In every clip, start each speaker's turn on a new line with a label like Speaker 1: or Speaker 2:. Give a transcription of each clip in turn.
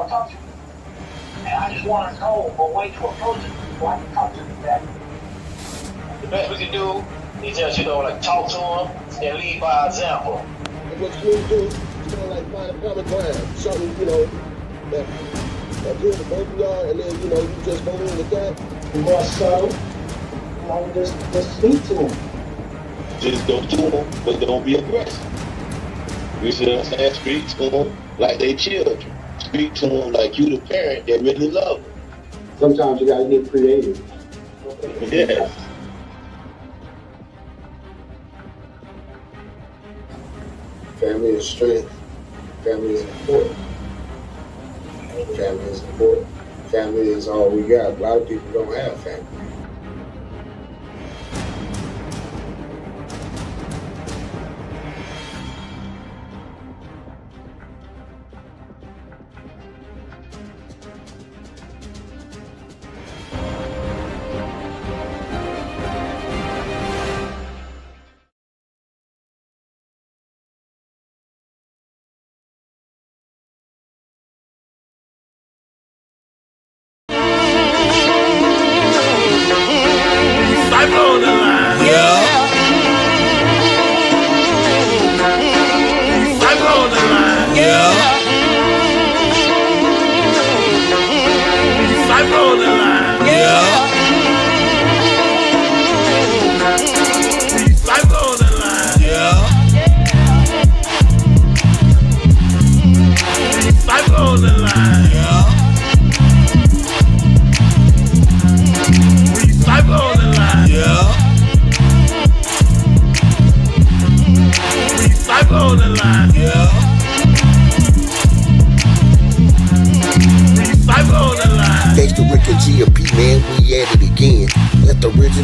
Speaker 1: want to talk to me. And I just want to know a way to approach it before I can talk to them back.
Speaker 2: The best we can do is just, like talk to them and lead by example.
Speaker 3: And what you need to do is, like find a common ground, something, that's good for both of y'all, and then, you just go in with that.
Speaker 1: The more subtle, just speak to them.
Speaker 4: Just go to them, but don't be aggressive. You see what I'm saying? Speak to them like they children. Speak to them like you the parent that really love them.
Speaker 1: Sometimes you gotta get creative.
Speaker 4: Yes.
Speaker 3: Family is strength. Family is important. Family is important. Family is all we got. A lot of people don't have family.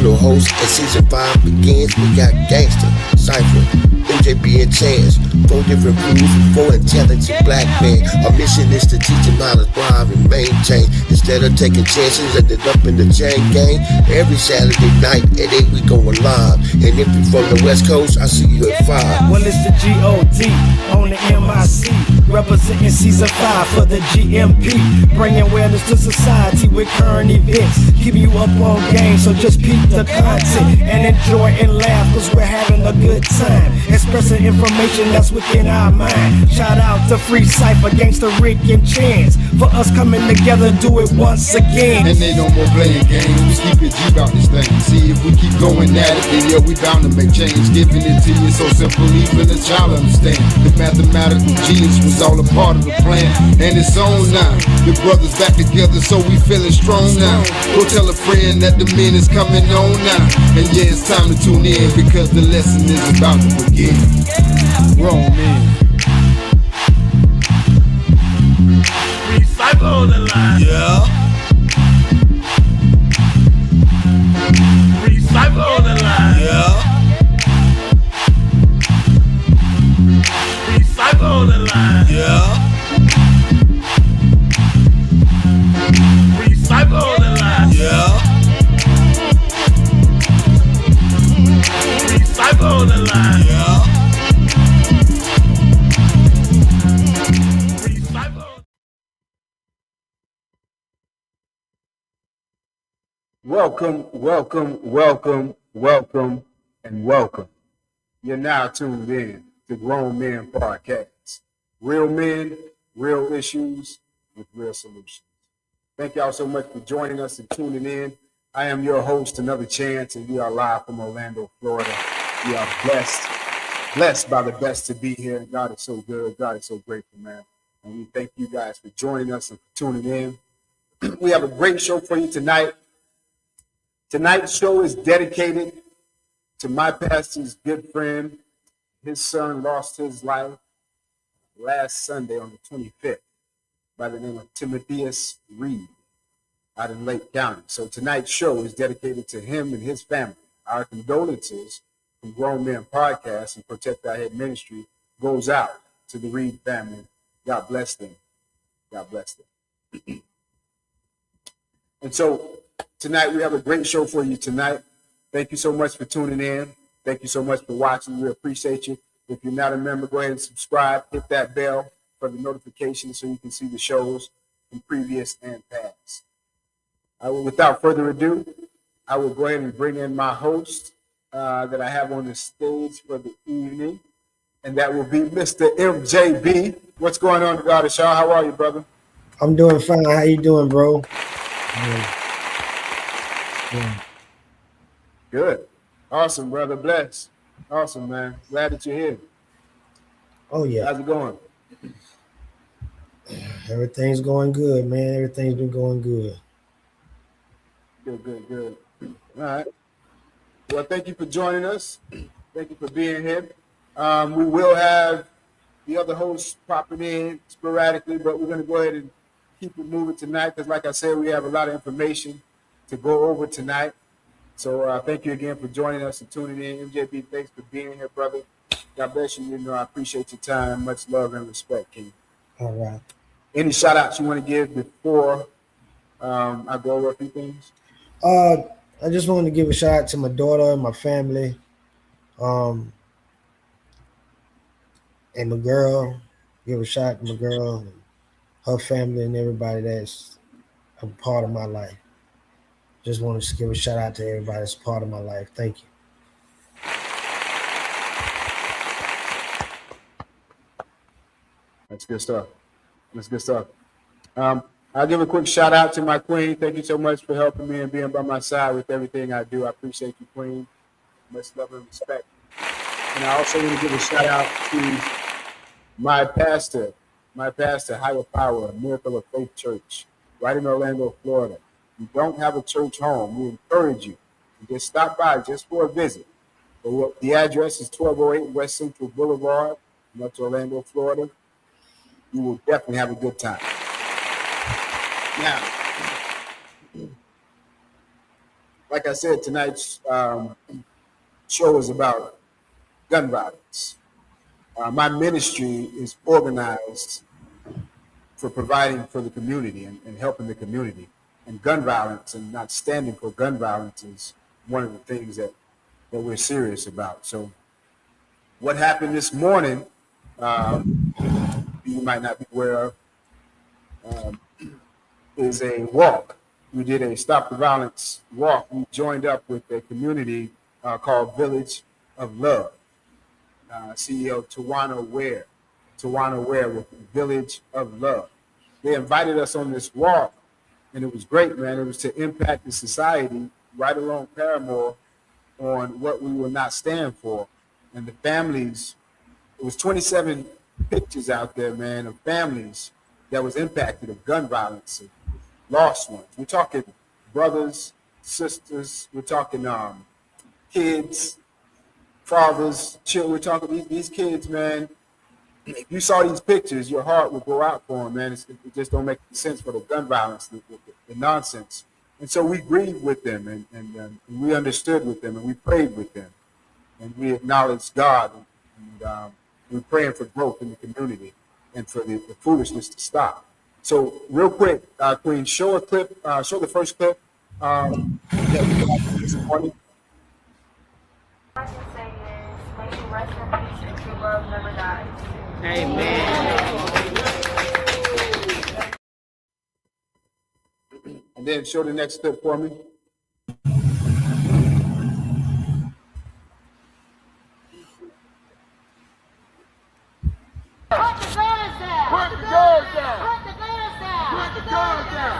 Speaker 5: Host as season 5 begins, we got Gangsta, Cypher, MJB and Chance. 4 different crews, 4 intelligent black men. Our mission is to teach them how to thrive and maintain. Instead of taking chances, ended up in the chain gang. Every Saturday night at 8 we going live. And if you from the West Coast, I see you at 5.
Speaker 6: Well, it's the G.O.D. on the MIC, representing season 5 for the GMP. Bringing awareness to society with current events. Keeping you up on game, so just peep the content and enjoy and laugh, cause we're having a good time. Expressing information that's within our mind. Shout out to Free Cypher, Gangsta Rick and Chance. For us coming together, do it once again.
Speaker 7: And they no more playing games, keep it G about this thing. See if we keep going at it, then yeah, we bound to make change. Giving it to you so simple, even a child understand. The mathematical genius was all a part of the plan, and it's on now. The brothers back together, so we feeling strong now. Go tell a friend that the men is coming on now. And yeah, it's time to tune in, because the lesson is about to begin. Wrong man.
Speaker 8: Recycle on the line.
Speaker 5: Yeah.
Speaker 8: Recycle on the line.
Speaker 5: Yeah.
Speaker 8: Recycle on the line.
Speaker 5: Yeah.
Speaker 8: Recycle on the line.
Speaker 5: Yeah.
Speaker 8: Recycle on the line.
Speaker 5: Yeah.
Speaker 7: Welcome, welcome, welcome, welcome, and welcome. You're now tuned in to Grown Men Podcast. Real men, real issues with real solutions. Thank y'all so much for joining us and tuning in. I am your host, Another Chance, and we are live from Orlando, Florida. We are blessed by the best to be here. God is so good. God is so grateful, man. And we thank you guys for joining us and for tuning in. We have a great show for you tonight. Tonight's show is dedicated to my pastor's good friend. His son lost his life last Sunday on the 25th by the name of Timotheus Reed out in Lake County. So tonight's show is dedicated to him and his family. Our condolences from Grown Men Podcast and Protect Our Head Ministry goes out to the Reed family. God bless them. God bless them. And so tonight we have a great show for you tonight. Thank you so much for tuning in. Thank you so much for watching. We appreciate you. If you're not a member, go ahead and subscribe. Hit that bell for the notifications so you can see the shows. in previous and past. Without further ado, I will go ahead and bring in my host that I have on the stage for the evening, and that will be Mr. MJB. What's going on, God Shaw? How are you, brother?
Speaker 6: I'm doing fine. How you doing, bro?
Speaker 7: Good. Awesome, brother. Bless. Awesome, man. Glad that you're here.
Speaker 6: Oh, yeah.
Speaker 7: How's it going?
Speaker 6: Everything's going good, man. Everything's been going good.
Speaker 7: Good. All right. Well, thank you for joining us. Thank you for being here. We will have the other hosts popping in sporadically, but we're going to go ahead and keep it moving tonight because, like I said, we have a lot of information to go over tonight. So thank you again for joining us and tuning in. MJB, thanks for being here, brother. God bless you. You know, I appreciate your time. Much love and respect, King.
Speaker 6: All right.
Speaker 7: Any shout outs you want to give before I go over a few things?
Speaker 6: I just wanted to give a shout out to my daughter and my family, and my girl. Give a shout out to my girl and her family and everybody that's a part of my life. Just wanted to give a shout out to everybody that's part of my life. Thank you.
Speaker 7: That's good stuff. I'll give a quick shout out to my queen. Thank you so much for helping me and being by my side with everything I do. I appreciate you, queen. Much love and respect. And I also want to give a shout out to my pastor, Higher Power, Miracle of Faith Church, right in Orlando, Florida. If you don't have a church home, we encourage you to just stop by just for a visit. The address is 1208 West Central Boulevard, North Orlando, Florida. You will definitely have a good time. Now, like I said, tonight's show is about gun violence. My ministry is organized for providing for the community and helping the community. And gun violence and not standing for gun violence is one of the things that we're serious about. So what happened this morning, you might not be aware of, is a walk. We did a Stop the Violence walk. We joined up with a community called Village of Love. CEO Tawana Ware with Village of Love. They invited us on this walk, and it was great, man. It was to impact the society right along Paramore on what we will not stand for. And the families, it was 27 pictures out there, man, of families that was impacted of gun violence and lost ones. We're talking brothers, sisters, we're talking kids, fathers, children. We're talking these kids, man. If you saw these pictures, your heart would go out for them, man. It just don't make sense for the gun violence, the nonsense. And so we grieved with them, and we understood with them, and we prayed with them, and we acknowledged God, and we're praying for growth in the community and for the foolishness to stop. So real quick, Queen, show a clip. Show the first clip that we got this morning.
Speaker 9: All I can say is, may you rest in peace and true love never dies.
Speaker 7: And then show the next clip for me.
Speaker 9: Put the guns down!
Speaker 8: Put the guns down!
Speaker 9: Put the guns down!
Speaker 8: Put the guns down!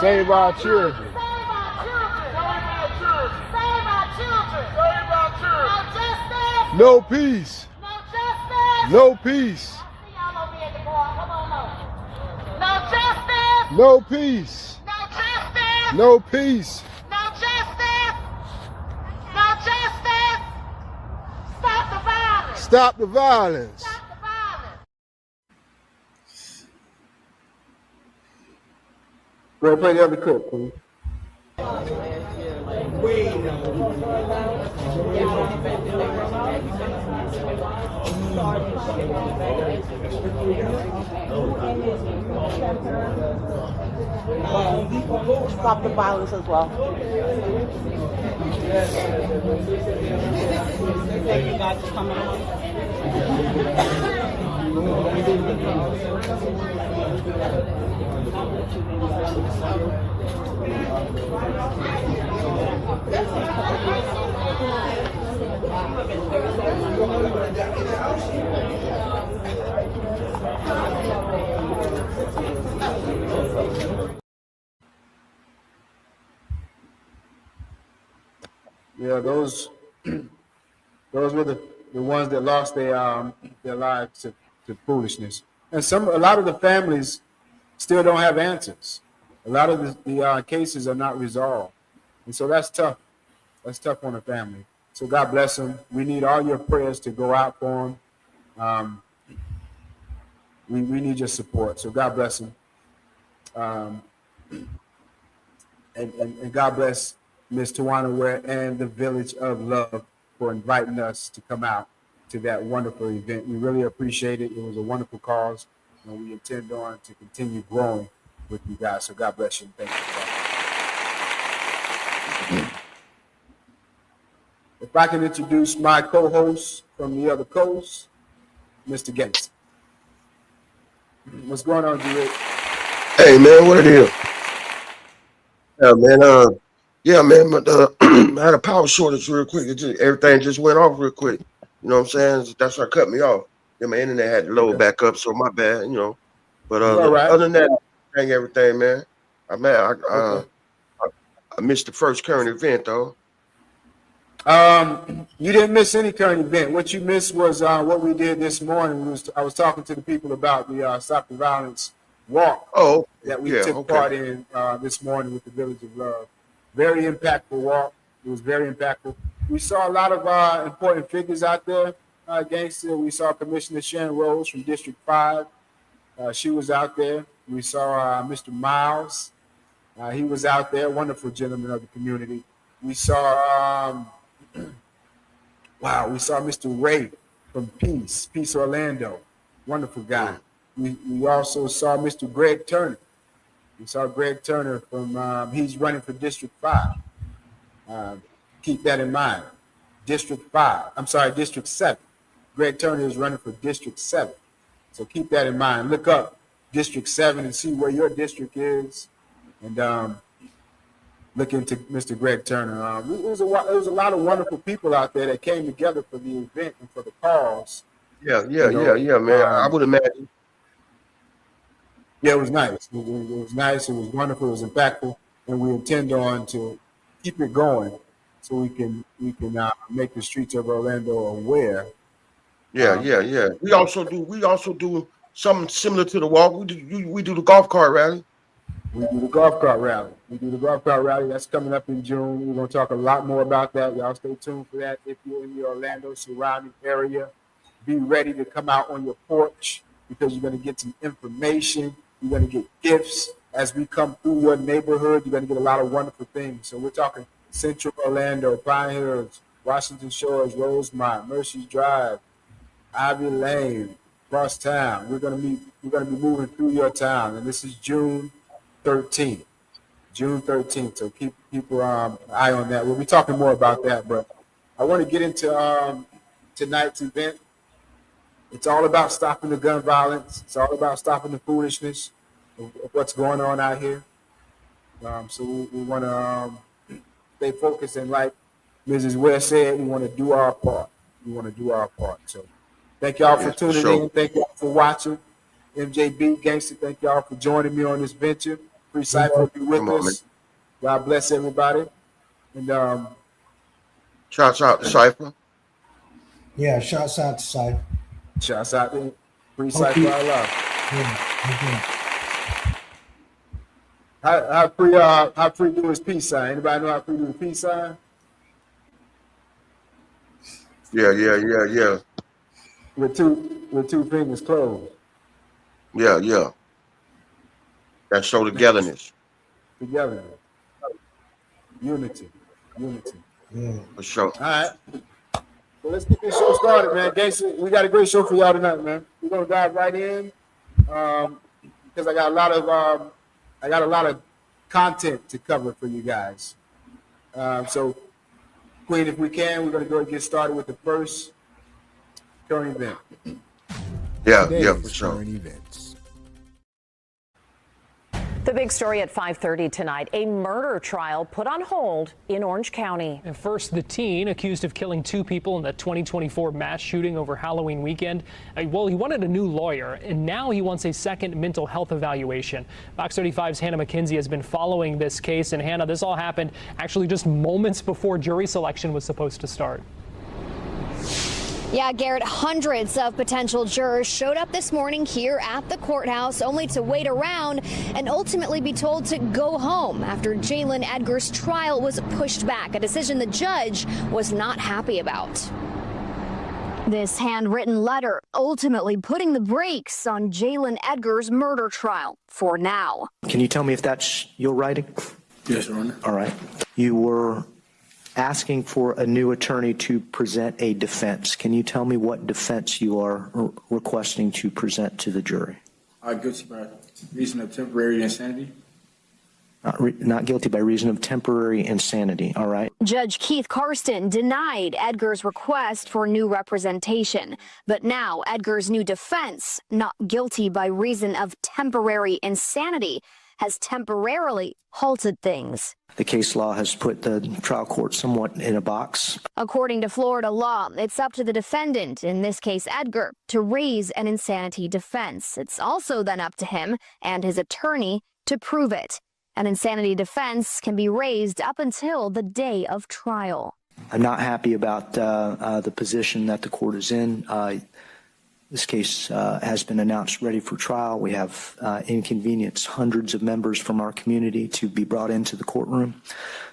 Speaker 9: Save our children!
Speaker 7: Save our children.
Speaker 9: Save our children!
Speaker 8: Save our children!
Speaker 9: Save our children!
Speaker 8: Save our children!
Speaker 9: No justice!
Speaker 8: No peace!
Speaker 9: No justice!
Speaker 8: No peace!
Speaker 9: I see y'all over here at the bar. Come on over. No justice!
Speaker 8: No peace!
Speaker 9: No justice!
Speaker 8: No peace!
Speaker 9: No justice! No justice! Stop the violence!
Speaker 8: Stop the violence!
Speaker 9: Stop the violence!
Speaker 7: Go ahead, play the other clip, please.
Speaker 10: Stop the violence as well. Thank you guys for coming on.
Speaker 7: Yeah, those were the ones that lost their lives to foolishness. And a lot of the families still don't have answers. A lot of the cases are not resolved. And so that's tough. That's tough on the family. So God bless them. We need all your prayers to go out for them. We need your support. So God bless them. And God bless Miss Tawana Ware and the Village of Love for inviting us to come out to that wonderful event. We really appreciate it. It was a wonderful cause, and we intend on to continue growing with you guys. So God bless you. And thank you for that. If I can introduce my co-host from the other coast, Mr. Gates. What's going on, G?
Speaker 5: Hey man, what it is? Yeah, man, but I had a power shortage real quick. Everything just went off real quick. You know what I'm saying? That's what cut me off. Yeah, my internet had to load back up, so my bad, you know. But
Speaker 7: all right.
Speaker 5: other than that, everything, man.
Speaker 7: Okay.
Speaker 5: I missed the first current event though.
Speaker 7: You didn't miss any current event. What you missed was what we did this morning. I was talking to the people about the Stop the Violence walk that we took part in this morning with the Village of Love. Very impactful walk. It was very impactful. We saw a lot of important figures out there. Gangster. We saw Commissioner Sharon Rose from District 5. She was out there. We saw Mr. Miles. He was out there. Wonderful gentleman of the community. We saw, we saw Mr. Ray from Peace Orlando. Wonderful guy. We also saw Mr. Greg Turner. We saw Greg Turner from, he's running for District 5. Keep that in mind. District 7. Greg Turner is running for District 7. So keep that in mind. Look up District 7 and see where your district is. And look into Mr. Greg Turner. It was a lot of wonderful people out there that came together for the event and for the cause.
Speaker 5: Yeah, man. I would imagine.
Speaker 7: Yeah, it was nice. It was nice. It was wonderful. It was impactful, and we intend on to keep it going so we can make the streets of Orlando aware.
Speaker 5: Yeah. We also do something similar to the walk. We do the golf cart rally.
Speaker 7: We do the golf cart rally. That's coming up in June. We're going to talk a lot more about that. Y'all stay tuned for that. If you're in the Orlando surrounding area, be ready to come out on your porch because you're going to get some information. You're going to get gifts as we come through your neighborhood. You're going to get a lot of wonderful things. So we're talking Central Orlando, Pine Hills, Washington Shores, Rosemont, Mercy Drive, Ivy Lane, across town. We're going to be moving through your town, and this is June 13th. So keep an eye on that. We'll be talking more about that, but I want to get into tonight's event. It's all about stopping the gun violence. It's all about stopping the foolishness of what's going on out here. So we want to stay focused, and like Mrs. Ware said, we want to do our part. So thank y'all for tuning in. Thank y'all for watching. MJB Gangster, thank y'all for joining me on this venture. Free Cypher will be with us. God bless everybody. And
Speaker 5: shouts out to Cypher.
Speaker 11: Yeah, shouts out to Cypher.
Speaker 7: Shouts out to Free Cypher. I love. How Free do his peace sign? Anybody know how Free do the peace sign?
Speaker 5: Yeah.
Speaker 7: With two fingers closed.
Speaker 5: Yeah. That show togetherness.
Speaker 7: Unity.
Speaker 11: Yeah.
Speaker 5: For sure.
Speaker 7: All right. So let's get this show started, man. Gangster, we got a great show for y'all tonight, man. We're gonna dive right in because I got a lot of content to cover for you guys. So, Queen, if we can, we're gonna go and get started with the first current event.
Speaker 5: for sure.
Speaker 6: current events.
Speaker 12: The big story at 5:30 tonight, a murder trial put on hold in Orange County.
Speaker 13: And first, the teen accused of killing 2 people in the 2024 mass shooting over Halloween weekend. Well, he wanted a new lawyer, and now he wants a second mental health evaluation. Fox 35's Hannah McKenzie has been following this case. And Hannah, this all happened actually just moments before jury selection was supposed to start.
Speaker 14: Yeah, Garrett, hundreds of potential jurors showed up this morning here at the courthouse only to wait around and ultimately be told to go home after Jalen Edgar's trial was pushed back, a decision the judge was not happy about. This handwritten letter ultimately putting the brakes on Jalen Edgar's murder trial for now.
Speaker 15: Can you tell me if that's your writing?
Speaker 16: Yes, Your Honor.
Speaker 15: All right. You were asking for a new attorney to present a defense. Can you tell me what defense you are requesting to present to the jury?
Speaker 16: Guilty by reason of temporary insanity.
Speaker 15: Not guilty by reason of temporary insanity. All right.
Speaker 14: Judge Keith Karsten denied Edgar's request for new representation, but now Edgar's new defense, not guilty by reason of temporary insanity, has temporarily halted things.
Speaker 15: The case law has put the trial court somewhat in a box.
Speaker 14: According to Florida law, it's up to the defendant, in this case Edgar, to raise an insanity defense. It's also then up to him and his attorney to prove it. An insanity defense can be raised up until the day of trial.
Speaker 15: I'm not happy about the position that the court is in. This case has been announced ready for trial. We have inconvenienced hundreds of members from our community to be brought into the courtroom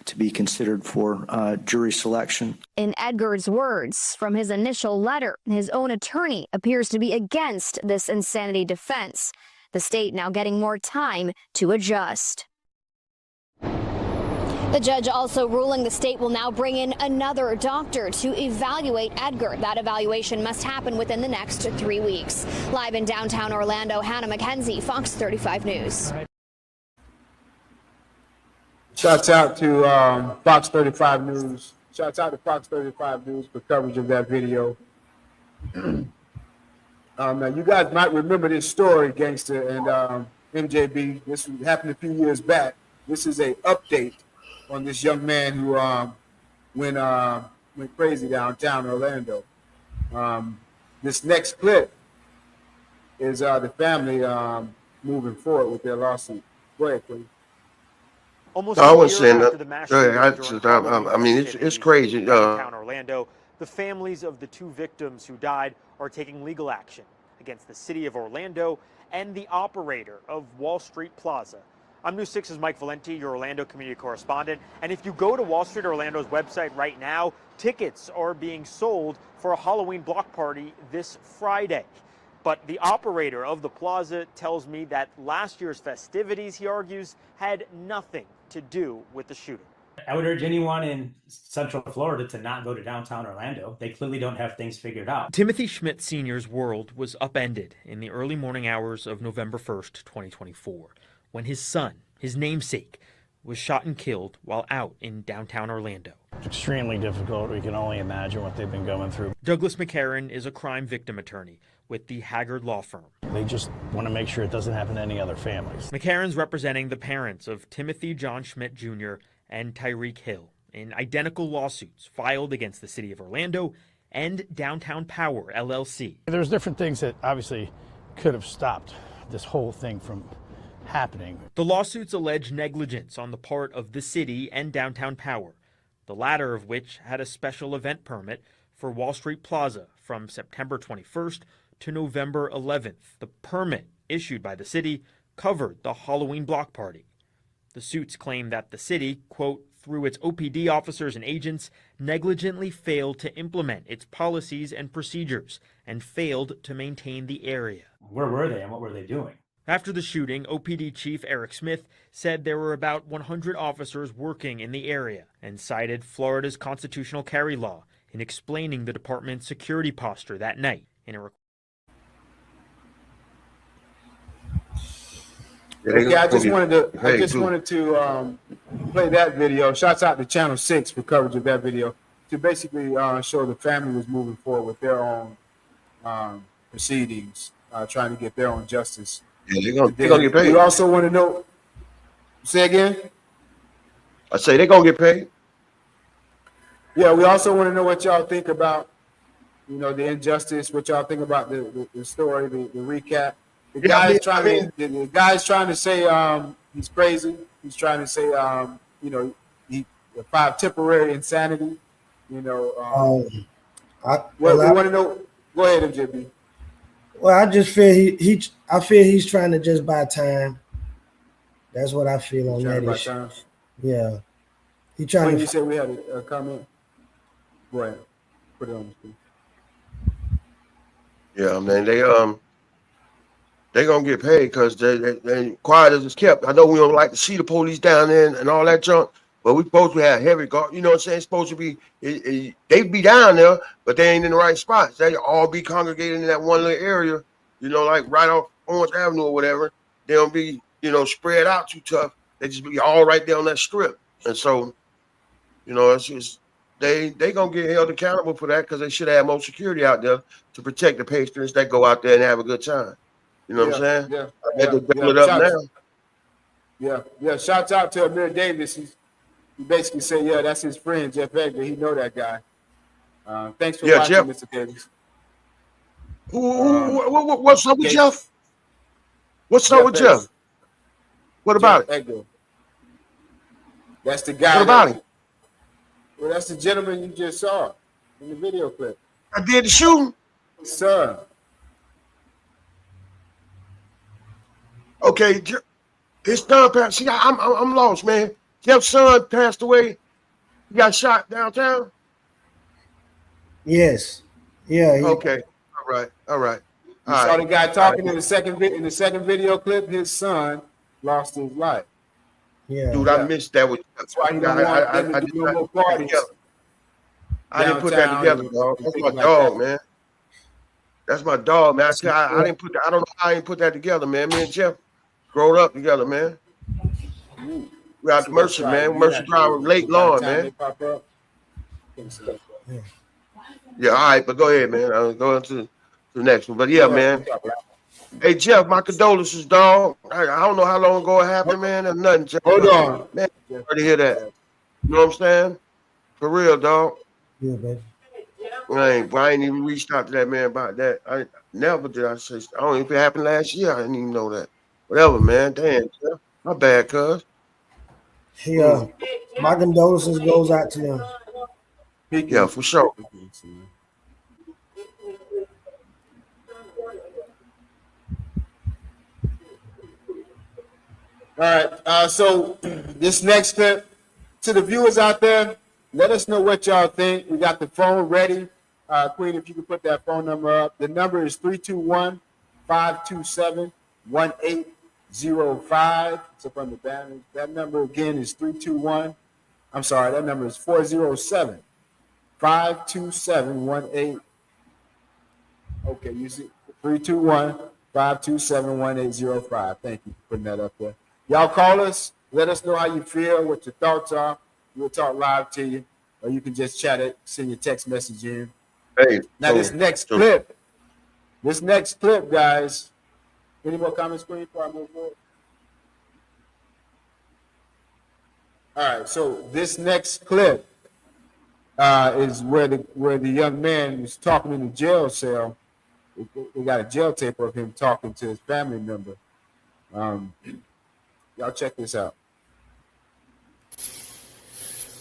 Speaker 15: to be considered for jury selection.
Speaker 14: In Edgar's words, from his initial letter, his own attorney appears to be against this insanity defense. The state now getting more time to adjust. The judge also ruling the state will now bring in another doctor to evaluate Edgar. That evaluation must happen within the next 3 weeks. Live in downtown Orlando, Hannah McKenzie, Fox 35 News.
Speaker 7: Shouts out to Fox 35 News. Shouts out to Fox 35 News for coverage of that video. Now, you guys might remember this story, Gangster and MJB. This happened a few years back. This is a update on this young man who went crazy downtown Orlando. This next clip is the family moving forward with their lawsuit. Go ahead, please.
Speaker 17: I was saying that. I mean, it's crazy.
Speaker 18: Downtown Orlando, the families of the 2 victims who died are taking legal action against the city of Orlando and the operator of Wall Street Plaza. I'm News 6's Mike Valenti, your Orlando community correspondent. And if you go to Wall Street Orlando's website right now, tickets are being sold for a Halloween block party this Friday. But the operator of the plaza tells me that last year's festivities, he argues, had nothing to do with the shooting.
Speaker 19: I would urge anyone in Central Florida to not go to downtown Orlando. They clearly don't have things figured out.
Speaker 20: Timothy Schmidt Sr.'s world was upended in the early morning hours of November 1st, 2024. When his son, his namesake, was shot and killed while out in downtown Orlando.
Speaker 21: Extremely difficult. We can only imagine what they've been going through.
Speaker 20: Douglas McCarron is a crime victim attorney with the Haggard Law Firm.
Speaker 21: They just want to make sure it doesn't happen to any other families.
Speaker 20: McCarron's representing the parents of Timothy John Schmidt Jr. and Tyreek Hill in identical lawsuits filed against the city of Orlando and Downtown Power, LLC.
Speaker 21: There's different things that obviously could have stopped this whole thing from happening.
Speaker 20: The lawsuits allege negligence on the part of the city and Downtown Power, the latter of which had a special event permit for Wall Street Plaza from September 21st to November 11th. The permit issued by the city covered the Halloween block party. The suits claim that the city, quote, through its OPD officers and agents, negligently failed to implement its policies and procedures and failed to maintain the area.
Speaker 19: Where were they and what were they doing?
Speaker 20: After the shooting, OPD Chief Eric Smith said there were about 100 officers working in the area and cited Florida's constitutional carry law in explaining the department's security posture that night in a
Speaker 7: Okay, I just wanted to play that video. Shouts out to Channel 6 for coverage of that video to basically show the family was moving forward with their own proceedings trying to get their own justice.
Speaker 17: Yeah, they're gonna get paid.
Speaker 7: We also want to know. Say again.
Speaker 17: I say they're gonna get paid.
Speaker 7: Yeah, we also want to know what y'all think about, the injustice. What y'all think about the story, the recap. The guy's trying to say he's crazy. He's trying to say he filed temporary insanity. We want to know. Go ahead, MJB.
Speaker 11: Well, I just feel I feel he's trying to just buy time. That's what I feel on that issue. Yeah, he trying to.
Speaker 7: You said we had a comment. Go ahead, put it on the screen.
Speaker 17: Yeah, man, they gonna get paid because they quiet as it's kept. I know we don't like to see the police down there and all that junk, but we supposed to have heavy guard. You know what I'm saying? It's supposed to be they be down there, but they ain't in the right spots. They all be congregated in that one little area. Like right off Orange Avenue or whatever. They don't be spread out too tough. They just be all right there on that strip. And so, it's just they gonna get held accountable for that because they should have more security out there to protect the patrons that go out there and have a good time. You know what I'm saying?
Speaker 7: Yeah.
Speaker 17: I had to double it up now.
Speaker 7: Yeah. Shouts out to Amir Davis. He basically said, yeah, that's his friend, Jeff Edgar. He know that guy. Thanks for watching,
Speaker 17: Jeff.
Speaker 7: Mr. Davis.
Speaker 17: What's up with Jeff? What's up with Jeff? What about it?
Speaker 7: Edgar. That's the guy.
Speaker 17: What about him?
Speaker 7: Well, that's the gentleman you just saw in the video clip.
Speaker 17: I did the shooting?
Speaker 7: Sir.
Speaker 17: Okay, his son passed. See, I'm lost, man. Jeff's son passed away. He got shot downtown.
Speaker 11: Yes. Yeah.
Speaker 17: Okay. All right.
Speaker 7: You saw the guy talking in the second video clip. His son lost his life.
Speaker 11: Yeah.
Speaker 17: Dude, I missed that.
Speaker 7: That's why you don't want them to do no more parties.
Speaker 17: I didn't put that together, dog. That's my dog, man. That's my dog, man. I didn't put that. I don't know how I didn't put that together, man. Me and Jeff growed up together, man. We out to Mercer, man. Mercer Drive with Lake Lawn, man. Yeah, all right, but go ahead, man. I'll go into the next one. But yeah, man. Hey, Jeff, my condolences, dog. I don't know how long ago it happened, man. There's nothing, Jeff.
Speaker 7: Hold on.
Speaker 17: Man, sorry to hear that. You know what I'm saying? For real, dog.
Speaker 11: Yeah, baby.
Speaker 17: I ain't even reached out to that man about that. I never did. I say, I don't know if it happened last year. I didn't even know that. Whatever, man. Damn, Jeff. My bad, cuz.
Speaker 11: Yeah. My condolences goes out to them.
Speaker 17: Yeah, for sure.
Speaker 7: All right. So this next clip, to the viewers out there, let us know what y'all think. We got the phone ready. Queen, if you can put that phone number up. The number is 321-527-1805. It's up on the banner. That number again is 321. I'm sorry, that number is 407-527-18. Okay, you see 321-527-1805. Thank you for putting that up there. Y'all call us. Let us know how you feel, what your thoughts are. We'll talk live to you, or you can just chat it, send your text message in.
Speaker 17: Hey,
Speaker 7: now this next clip, guys. Any more comments, Queen, before I move forward? All right, so this next clip is where the young man was talking in the jail cell. We got a jail tape of him talking to his family member. Y'all check this out.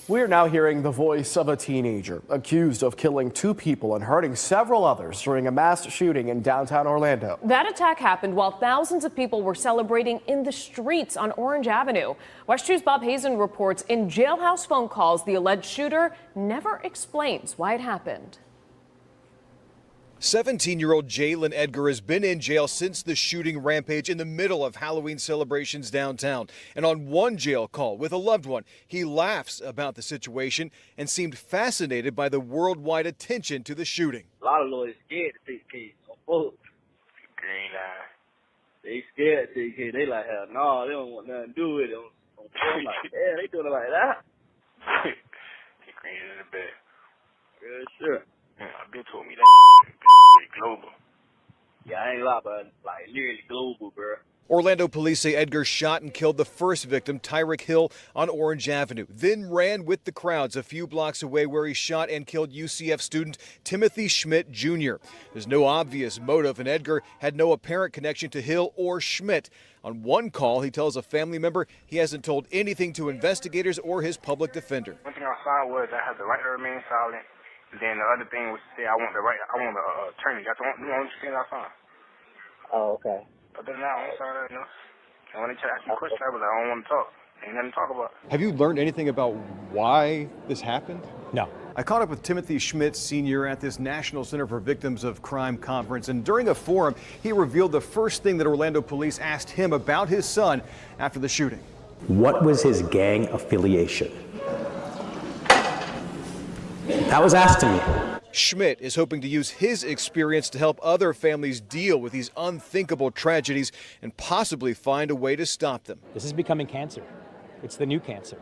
Speaker 2: We are now hearing the voice of a teenager accused of killing 2 people and hurting several others during a mass shooting in downtown Orlando.
Speaker 12: That attack happened while thousands of people were celebrating in the streets on Orange Avenue. West 2's Bob Hazen reports in jailhouse phone calls, the alleged shooter never explains why it happened.
Speaker 22: 17-year-old Jalen Edgar has been in jail since the shooting rampage in the middle of Halloween celebrations downtown. And on one jail call with a loved one, he laughs about the situation and seemed fascinated by the worldwide attention to the shooting.
Speaker 23: A lot of lawyers scared to take the case. Green eye. They scared to take the case. They like, hell no, they don't want nothing to do with it. I'm like, yeah, they doing it like that.
Speaker 24: He green in the bed.
Speaker 23: Yeah, sure.
Speaker 24: Yeah, I've been told me that global.
Speaker 23: Yeah, I ain't lie, but like literally global, bro.
Speaker 22: Orlando police say Edgar shot and killed the first victim, Tyreek Hill, on Orange Avenue, then ran with the crowds a few blocks away where he shot and killed UCF student Timothy Schmidt Jr. There's no obvious motive, and Edgar had no apparent connection to Hill or Schmidt. On one call, he tells a family member he hasn't told anything to investigators or his public defender.
Speaker 24: One thing I signed was I have the right to remain silent. And then the other thing was to say I want the attorney. That's the only thing I signed.
Speaker 10: Oh, okay.
Speaker 24: Other than that, I'm sorry, you know. And when they try to ask me questions, I was like, I don't want to talk. Ain't nothing to talk about.
Speaker 22: Have you learned anything about why this happened?
Speaker 19: No.
Speaker 22: I caught up with Timothy Schmidt Sr. at this National Center for Victims of Crime conference, and during a forum, he revealed the first thing that Orlando police asked him about his son after the shooting.
Speaker 1: What was his gang affiliation? That was asked to me.
Speaker 22: Schmidt is hoping to use his experience to help other families deal with these unthinkable tragedies and possibly find a way to stop them.
Speaker 19: This is becoming cancer. It's the new cancer.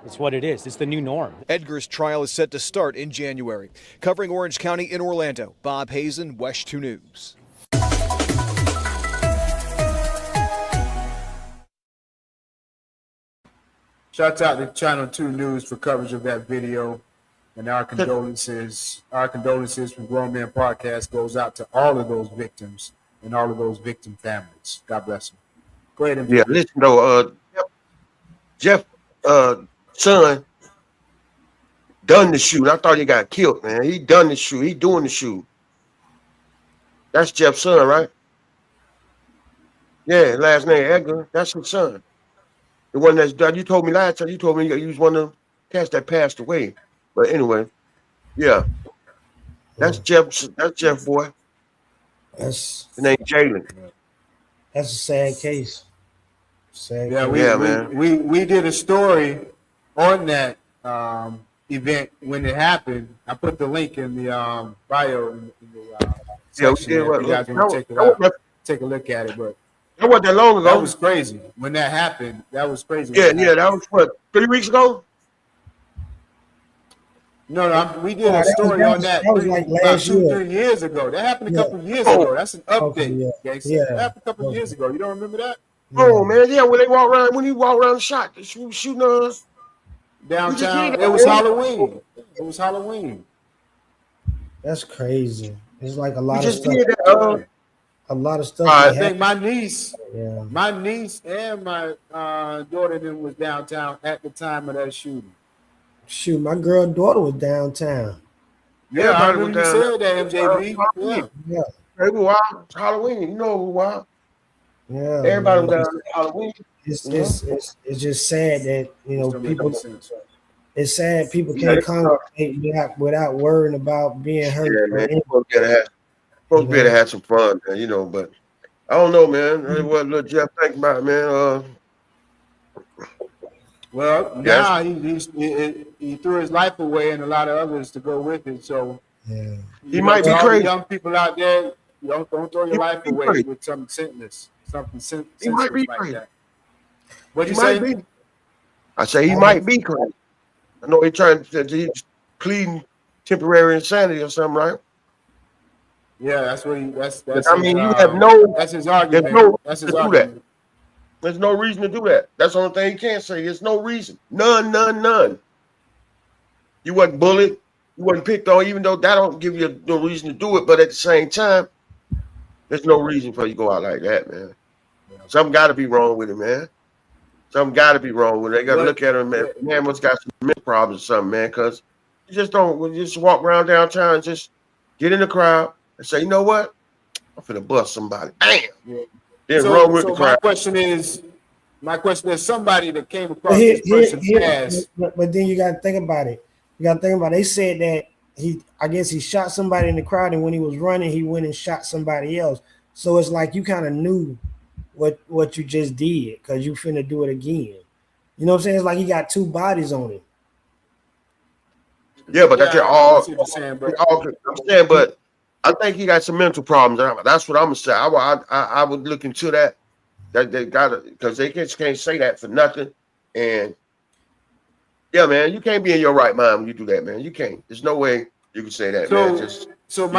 Speaker 19: It's what it is. It's the new norm.
Speaker 22: Edgar's trial is set to start in January. Covering Orange County in Orlando, Bob Hazen, WESH 2 News.
Speaker 7: Shout out to Channel 2 News for coverage of that video. And our condolences from Grown Men Podcast goes out to all of those victims and all of those victim families. God bless them. Go ahead.
Speaker 17: Yeah, listen though, Jeff son done the shoot. I thought he got killed, man. He done the shoot. He doing the shoot. That's Jeff's son, right? Yeah, last name Edgar. That's his son. The one that's done. You told me last time. You told me he was one of the cats that passed away. But anyway, yeah, that's Jeff. That's Jeff, boy.
Speaker 11: That's
Speaker 17: his name Jalen.
Speaker 11: That's a sad case. Sad
Speaker 7: Yeah,
Speaker 11: case.
Speaker 7: we did a story on that event when it happened. I put the link in the bio in the section.
Speaker 17: Yeah, we did.
Speaker 7: If you guys want to check it out, take a look at it. But
Speaker 17: that wasn't that long ago.
Speaker 7: That was crazy when that happened. That was crazy.
Speaker 17: Yeah, that was what 3 weeks ago.
Speaker 7: No, we did a story on that.
Speaker 11: That was like last year.
Speaker 7: 3 years ago. That happened a couple of years ago. That's an update.
Speaker 11: Yeah.
Speaker 7: That happened a couple of years ago. You don't remember that?
Speaker 17: Oh man, yeah. When he walked around, shot, shooting us
Speaker 7: downtown. It was Halloween. It was Halloween.
Speaker 11: That's crazy. It's like a lot of stuff. A lot of stuff.
Speaker 7: I think my niece,
Speaker 11: yeah,
Speaker 7: my niece and my daughter then was downtown at the time of that shooting.
Speaker 11: Shoot, my daughter was downtown.
Speaker 7: Yeah, I remember you said that, MJB.
Speaker 11: Yeah.
Speaker 17: It was wild. It's Halloween. You know it was wild.
Speaker 11: Yeah.
Speaker 17: Everybody was down at Halloween.
Speaker 11: It's just sad that people. It's sad people can't congregate without worrying about being hurt.
Speaker 17: Yeah, man. Supposed to be able to have some fun, man, but I don't know, man. What little Jeff think about it, man.
Speaker 7: Well, now he threw his life away and a lot of others to go with it. So
Speaker 17: he might be crazy.
Speaker 7: Young people out there, don't throw your life away with something senseless,
Speaker 17: He might be
Speaker 7: like
Speaker 17: crazy.
Speaker 7: that. What you say?
Speaker 17: I say he might be crazy. I know he's pleading temporary insanity or something, right?
Speaker 7: Yeah, that's what that's
Speaker 17: I mean, you have no.
Speaker 7: That's his argument. That's his argument.
Speaker 17: There's no reason to do that. That's the only thing he can't say. There's no reason. None. You wasn't bullied. You wasn't picked on, even though that don't give you no reason to do it. But at the same time, there's no reason for you to go out like that, man. Something got to be wrong with him, man. Something got to be wrong with it. They got to look at him, man. Man must got some mental problems or something, man, because you just don't just walk around downtown and just get in the crowd and say, you know what? I'm finna bust somebody. Bam!
Speaker 7: Yeah.
Speaker 17: Then run with the crowd.
Speaker 7: My question is somebody that came across this person's past.
Speaker 11: But then you got to think about it. They said that I guess he shot somebody in the crowd, and when he was running, he went and shot somebody else. So it's like you kind of knew what you just did because you finna do it again. You know what I'm saying? It's like he got two bodies on him.
Speaker 17: Yeah, but that's all. I'm saying, but I think he got some mental problems. That's what I'm gonna say. I would look into that. That they got it because they just can't say that for nothing. And yeah, man, you can't be in your right mind when you do that, man. You can't. There's no way you can say that, man.
Speaker 7: So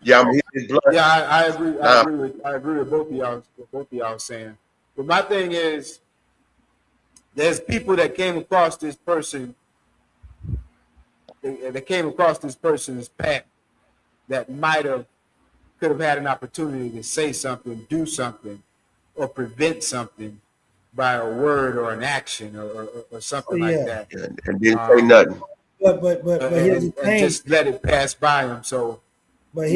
Speaker 17: yeah, I'm hitting his blood.
Speaker 7: Yeah, I agree.
Speaker 17: Nah.
Speaker 7: I agree with both of y'all. What both of y'all saying. But my thing is, there's people that came across this person. They came across this person's path that could have had an opportunity to say something, do something, or prevent something by a word or an action or something like that.
Speaker 17: And didn't say nothing.
Speaker 11: But here's the
Speaker 7: and
Speaker 11: thing.
Speaker 7: just let it pass by him. So,
Speaker 11: But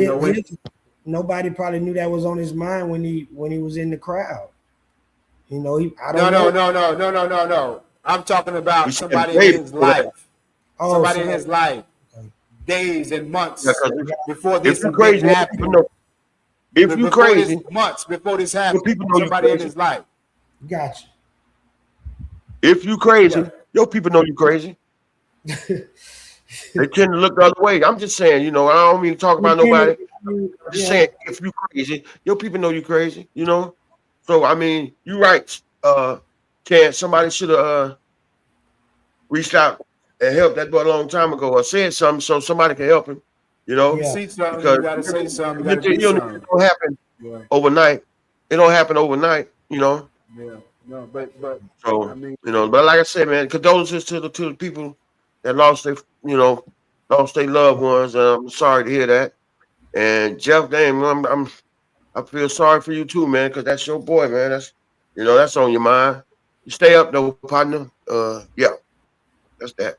Speaker 11: nobody probably knew that was on his mind when he was in the crowd. You know,
Speaker 7: No. I'm talking about somebody in his life. Somebody in his life, days and months before this event happened.
Speaker 17: If you crazy,
Speaker 7: months before this happened,
Speaker 17: people know
Speaker 7: somebody
Speaker 17: you
Speaker 7: in his life.
Speaker 11: Gotcha.
Speaker 17: If you crazy, your people know you crazy. They tend to look the other way. I'm just saying, you know, I don't mean to talk about nobody. I'm just saying, if you crazy, your people know you crazy, you know? So, I mean, you're right. Somebody should have reached out and helped that boy a long time ago or said something so somebody can help him, you know?
Speaker 7: You see something,
Speaker 17: because
Speaker 7: you got to say something, you got to do something.
Speaker 17: It don't happen overnight. It don't happen overnight, you know?
Speaker 7: Yeah, no, but
Speaker 17: So,
Speaker 7: I mean,
Speaker 17: you know, but like I said, man, condolences to the people that lost their loved ones. I'm sorry to hear that. And Jeff, damn, I feel sorry for you too, man, because that's your boy, man. That's on your mind. You stay up though, partner. Yeah, that's that.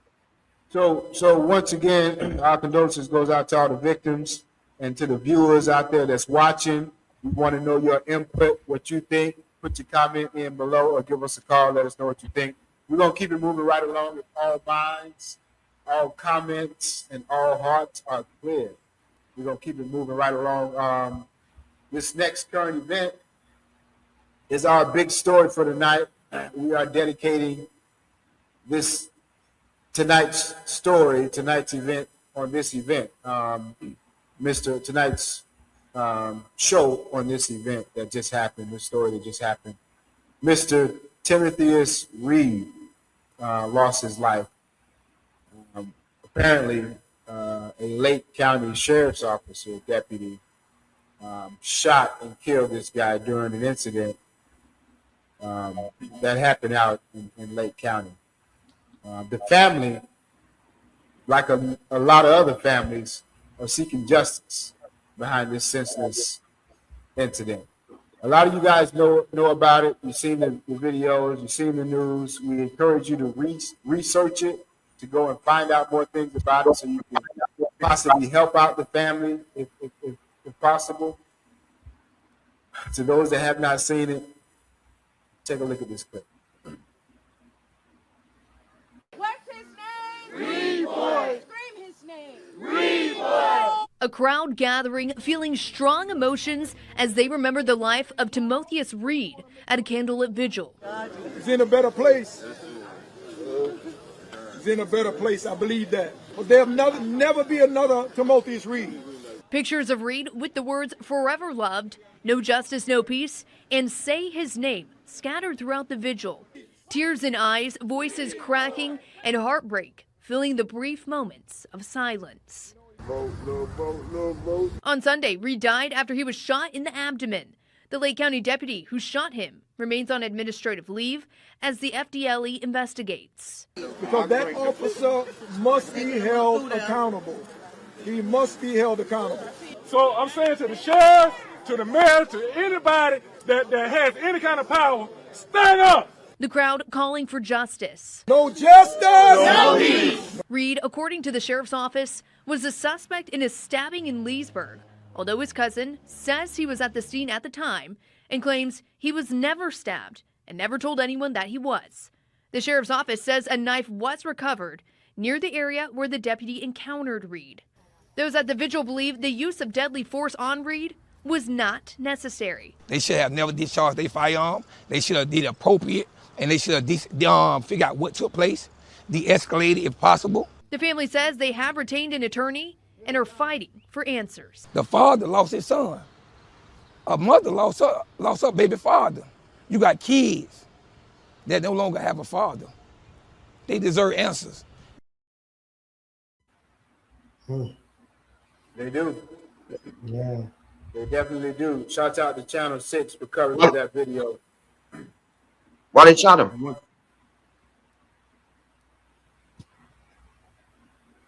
Speaker 7: So once again, our condolences goes out to all the victims and to the viewers out there that's watching. We want to know your input, what you think. Put your comment in below or give us a call. Let us know what you think. We're going to keep it moving right along with all minds, all comments, and all hearts are clear. We're going to keep it moving right along. This next current event is our big story for tonight. We are dedicating tonight's event on this event. Tonight's show on this event that just happened, the story that just happened. Mr. Timotheus Reed lost his life. Apparently, a Lake County Sheriff's Officer, deputy, shot and killed this guy during an incident that happened out in Lake County. The family, like a lot of other families, are seeking justice behind this senseless incident. A lot of you guys know about it. You've seen the videos, you've seen the news. We encourage you to research it, to go and find out more things about it so you can possibly help out the family if possible. To those that have not seen it, take a look at this clip.
Speaker 3: A crowd gathering, feeling strong emotions as they remember the life of Timotheus Reed at a candlelit vigil.
Speaker 4: He's in a better place. He's in a better place, I believe that. But there'll never be another Timotheus Reed.
Speaker 3: Pictures of Reed with the words "Forever Loved," "No Justice, No Peace," and "Say His Name" scattered throughout the vigil. Tears in eyes, voices cracking, and heartbreak filling the brief moments of silence. On Sunday, Reed died after he was shot in the abdomen. The Lake County deputy who shot him remains on administrative leave as the FDLE investigates.
Speaker 4: Because that officer must be held accountable. He must be held accountable. So I'm saying to the sheriff, to the mayor, to anybody that has any kind of power, stand up.
Speaker 3: The crowd calling for justice.
Speaker 4: No justice, no peace.
Speaker 3: Reed, according to the sheriff's office, was a suspect in a stabbing in Leesburg, although his cousin says he was at the scene at the time and claims he was never stabbed and never told anyone that he was. The sheriff's office says a knife was recovered near the area where the deputy encountered Reed. Those at the vigil believe the use of deadly force on Reed was not necessary.
Speaker 8: They should have never discharged their firearm. They should have did appropriate, and they should have figured out what took place, de-escalated if possible.
Speaker 3: The family says they have retained an attorney and are fighting for answers.
Speaker 8: The father lost his son. A mother lost her baby father. You got kids that no longer have a father. They deserve answers.
Speaker 7: They do.
Speaker 11: Yeah.
Speaker 7: They definitely do. Shout out to Channel 6 for covering that video.
Speaker 17: Why they shot him?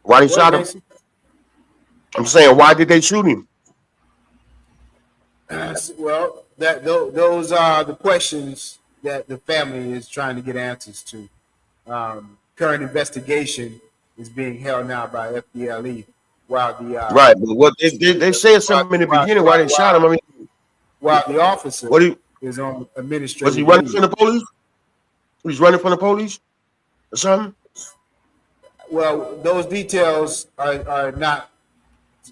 Speaker 17: Why they shot him? I'm saying, why did they shoot him?
Speaker 7: Well, those are the questions that the family is trying to get answers to. Current investigation is being held now by FDLE, while the
Speaker 17: Right, but what they said something in the beginning why they shot him. I mean,
Speaker 7: while the officer is on administrative
Speaker 17: was he running
Speaker 7: leave.
Speaker 17: from the police? He's running from the police or something?
Speaker 7: Well, those details are not.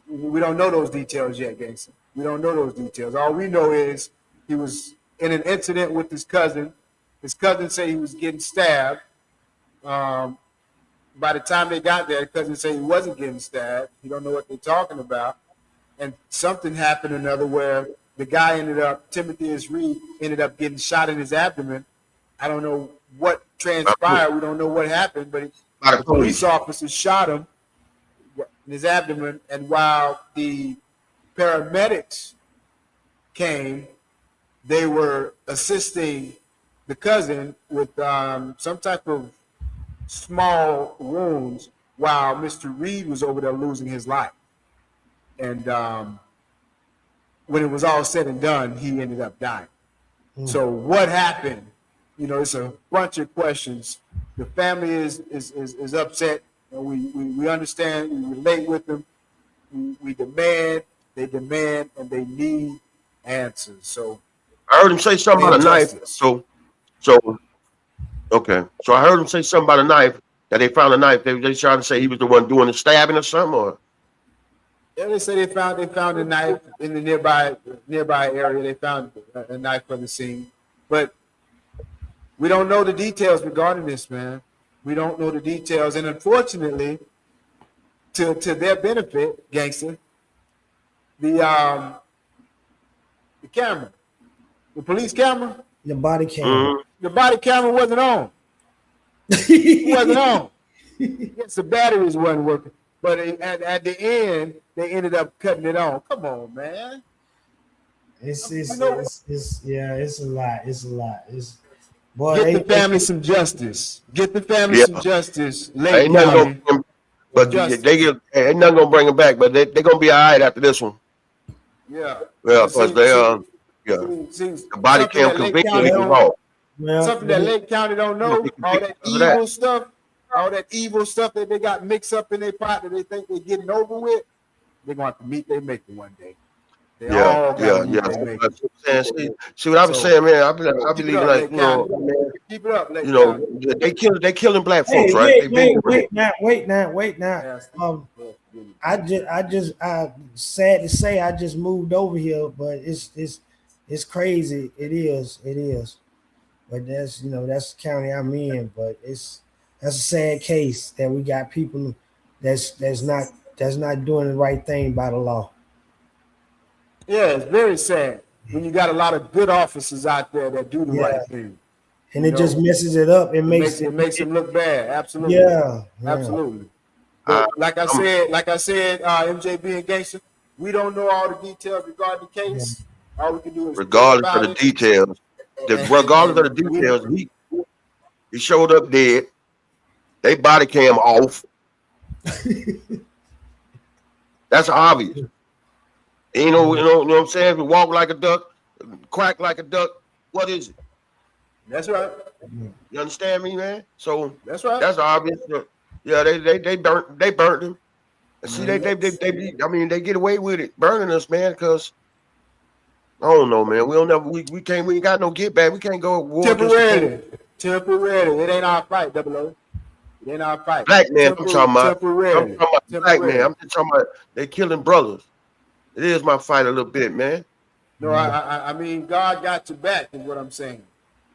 Speaker 7: We don't know those details yet, Gangster. We don't know those details. All we know is he was in an incident with his cousin. His cousin said he was getting stabbed. By the time they got there, the cousin said he wasn't getting stabbed. He don't know what they're talking about. And something happened another where the guy Timothy S. Reed, ended up getting shot in his abdomen. I don't know what transpired. We don't know what happened, but the police officer shot him in his abdomen. And while the paramedics came, they were assisting the cousin with some type of small wounds while Mr. Reed was over there losing his life. And when it was all said and done, he ended up dying. So what happened? You know, it's a bunch of questions. The family is upset, and we understand, we relate with them. We demand, they demand, and they need answers. So
Speaker 17: I heard him say something about a knife. Okay. So I heard him say something about a knife, that they found a knife. They trying to say he was the one doing the stabbing or something, or?
Speaker 7: Yeah, they say they found a knife in the nearby area. They found a knife from the scene, but we don't know the details regarding this, man. We don't know the details, and unfortunately, to their benefit, Gangster, the camera, the police camera,
Speaker 11: the body camera,
Speaker 7: the body camera wasn't on. It wasn't on. Yes, the batteries wasn't working. But at the end, they ended up cutting it on. Come on, man.
Speaker 11: It's a lot. It's a lot. Boy,
Speaker 7: get the family some justice. Get the family some justice. Lake County.
Speaker 17: But ain't nothing gonna bring them back. But they're gonna be all right after this one.
Speaker 7: Yeah.
Speaker 17: Well, because the body cam conviction is involved.
Speaker 7: Something that Lake County don't know. All that evil stuff that they got mixed up in their pot that they think they're getting over with, they're going to have to meet their maker one day. See
Speaker 17: what I was saying, man. I believe like,
Speaker 7: keep it up, Lake
Speaker 17: County. they killing black folks, right?
Speaker 11: Wait now. I sad to say I just moved over here, but it's crazy. It is. But that's that's the county I'm in, but that's a sad case that we got people that's not doing the right thing by the law.
Speaker 7: Yeah, it's very sad when you got a lot of good officers out there that do the right thing.
Speaker 11: And it just messes it up. It makes
Speaker 7: them look bad. Absolutely.
Speaker 11: Yeah.
Speaker 7: Absolutely. But like I said, MJB and Gangster, we don't know all the details regarding the case. All we can do is
Speaker 17: regardless of the details. He showed up dead. They body cam off. That's obvious. You know what I'm saying? If you walk like a duck, quack like a duck, what is it?
Speaker 7: That's right.
Speaker 17: You understand me, man? So
Speaker 7: that's right.
Speaker 17: That's obvious. Yeah, they burnt him. And see, they get away with it, burning us, man, because I don't know, man. We ain't got no get back. We can't go war.
Speaker 7: Temporarily. It ain't our fight, Double O. It ain't our fight.
Speaker 17: Black man, I'm talking about.
Speaker 7: Temporarily.
Speaker 17: I'm talking about black man. I'm just talking about they killing brothers. It is my fight a little bit, man.
Speaker 7: No, I mean God got your back, is what I'm saying.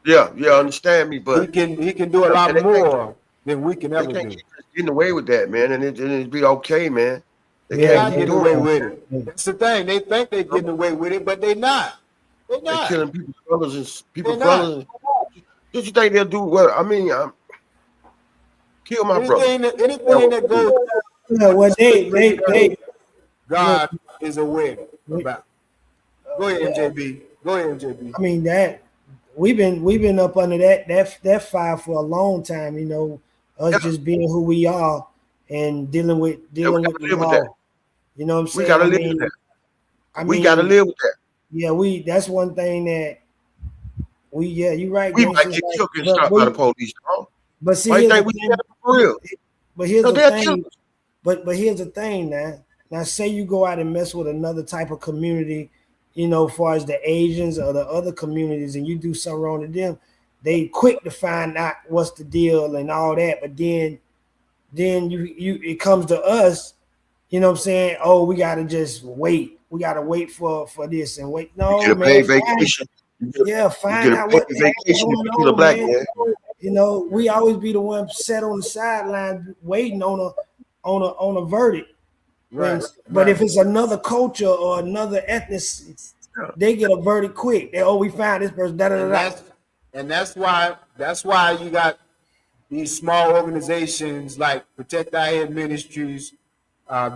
Speaker 17: Yeah, understand me, but
Speaker 7: he can do a lot more than we can ever do.
Speaker 17: Getting away with that, man, and it be okay, man.
Speaker 7: They can't get away with it. That's the thing. They think they're getting away with it, but they're not. They're not.
Speaker 17: They're killing people's brothers and people's brothers. Did you think they'll do well? I mean, kill my brother.
Speaker 7: Anything that goes.
Speaker 11: Well,
Speaker 7: God is aware about. Go ahead, MJB. Go ahead, MJB.
Speaker 11: I mean that we've been up under that fire for a long time. You know, us just being who we are and dealing with the law. You know what I'm saying?
Speaker 17: We gotta live with that. We gotta live with that.
Speaker 11: Yeah, that's one thing that you're right.
Speaker 17: We might get killed and stopped by the police.
Speaker 11: But see,
Speaker 17: here's the thing. For real.
Speaker 11: But here's the thing. But here's the thing now. Now, say you go out and mess with another type of community, you know, as far as the Asians or the other communities, and you do something wrong to them, they quick to find out what's the deal and all that. But then it comes to us, you know what I'm saying? Oh, we gotta just wait. We gotta wait for this and wait. No,
Speaker 17: you get a paid vacation.
Speaker 11: Find out what the heck is going on,
Speaker 17: black
Speaker 11: man. You know, we always be the one set on the sideline waiting on a verdict. Right. But if it's another culture or another ethnicity, they get a verdict quick. We found this person.
Speaker 7: And that's why you got these small organizations like Protect Our Head Ministries,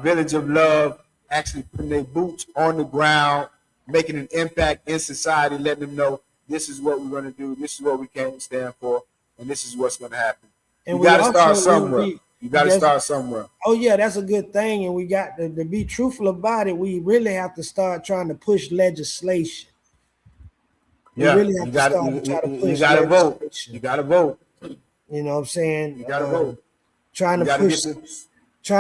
Speaker 7: Village of Love, actually putting their boots on the ground, making an impact in society, letting them know this is what we're going to do, this is what we can't stand for, and this is what's going to happen. And you got to start somewhere. You got to start somewhere.
Speaker 11: Oh yeah, that's a good thing, and we got to be truthful about it. We really have to start trying to push legislation.
Speaker 7: You got to vote. You got to vote.
Speaker 11: You know what I'm saying?
Speaker 7: You got to vote.
Speaker 11: Trying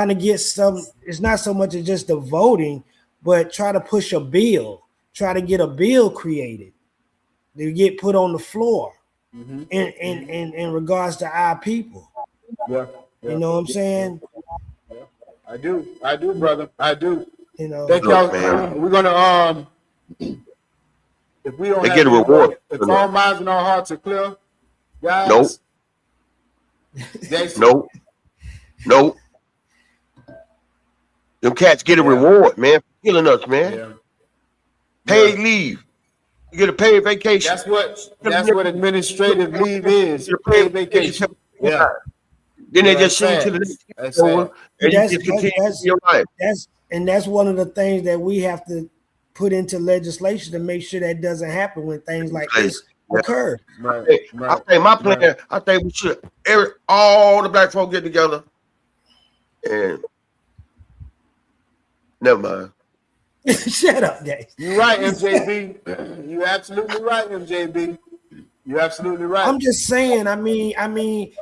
Speaker 11: to get some. It's not so much as just the voting, but try to push a bill. Try to get a bill created to get put on the floor in regards to our people.
Speaker 7: Yeah.
Speaker 11: You know what I'm saying?
Speaker 7: I do, brother. I do.
Speaker 11: You know,
Speaker 7: thank y'all. We're gonna if we don't
Speaker 17: get a reward.
Speaker 7: If our minds and our hearts are clear, guys.
Speaker 17: Nope. Nope. Them cats get a reward, man, for killing us, man.
Speaker 7: Yeah.
Speaker 17: Paid leave. You get a paid vacation.
Speaker 7: That's what administrative leave is. Paid vacation. Yeah.
Speaker 17: Then they just send you to the next over, and you just continue your life.
Speaker 11: That's one of the things that we have to put into legislation to make sure that doesn't happen when things like this occur.
Speaker 17: I think my plan. I think we should all the black folk get together and never mind.
Speaker 11: Shut up, Dave.
Speaker 7: You're right, MJB. You're absolutely right, MJB. You're absolutely right.
Speaker 11: I'm just saying. I mean,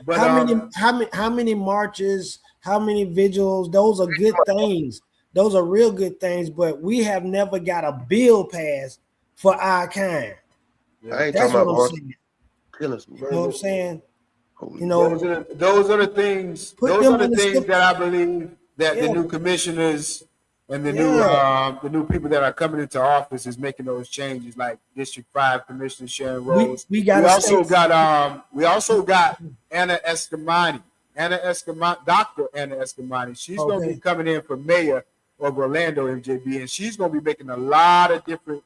Speaker 11: but, how many marches, how many vigils? Those are good things. Those are real good things. But we have never got a bill passed for our kind.
Speaker 17: I ain't
Speaker 11: That's
Speaker 17: talking
Speaker 11: what
Speaker 17: about
Speaker 11: I'm saying.
Speaker 17: You
Speaker 11: know what I'm saying? You know,
Speaker 7: those are the things. Those are the things that I believe that the new commissioners and the new people that are coming into office is making those changes, like District 5 Commissioner Sharon Rose. We also got Anna Escamani. Dr. Anna Escamani. She's going to be coming in for mayor of Orlando, MJB, and she's going to be making a lot of different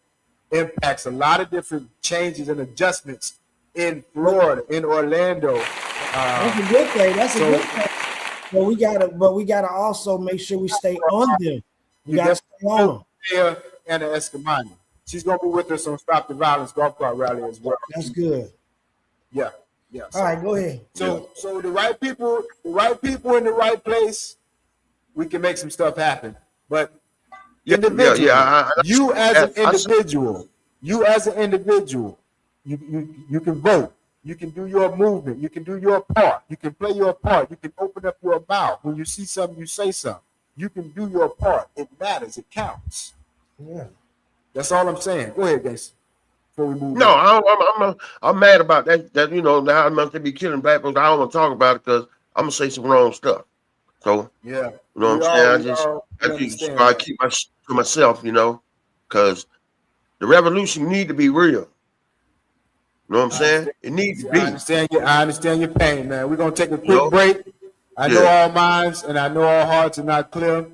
Speaker 7: impacts, a lot of different changes and adjustments in Florida, in Orlando.
Speaker 11: That's a good thing. That's a good thing. But we gotta also make sure we stay on them. You gotta stay on them.
Speaker 7: Anna Escamani. She's gonna be with us on Stop the Violence golf cart rally as well.
Speaker 11: That's good.
Speaker 7: Yeah.
Speaker 11: All right, go ahead.
Speaker 7: So the right people in the right place, we can make some stuff happen. But individually, you as an individual, you can vote. You can do your movement. You can do your part. You can play your part. You can open up your mouth. When you see something, you say something. You can do your part. It matters. It counts.
Speaker 11: Yeah.
Speaker 7: That's all I'm saying. Go ahead, guys. Before we move
Speaker 17: I'm mad about that. That now I'm going to be killing black folks. I don't want to talk about it because I'm gonna say some wrong stuff. So you know what I'm saying. I just try to keep to myself, because the revolution need to be real. You know what I'm saying? It needs to be.
Speaker 7: I understand your pain, man. We're gonna take a quick break. I know all minds and I know all hearts are not clear.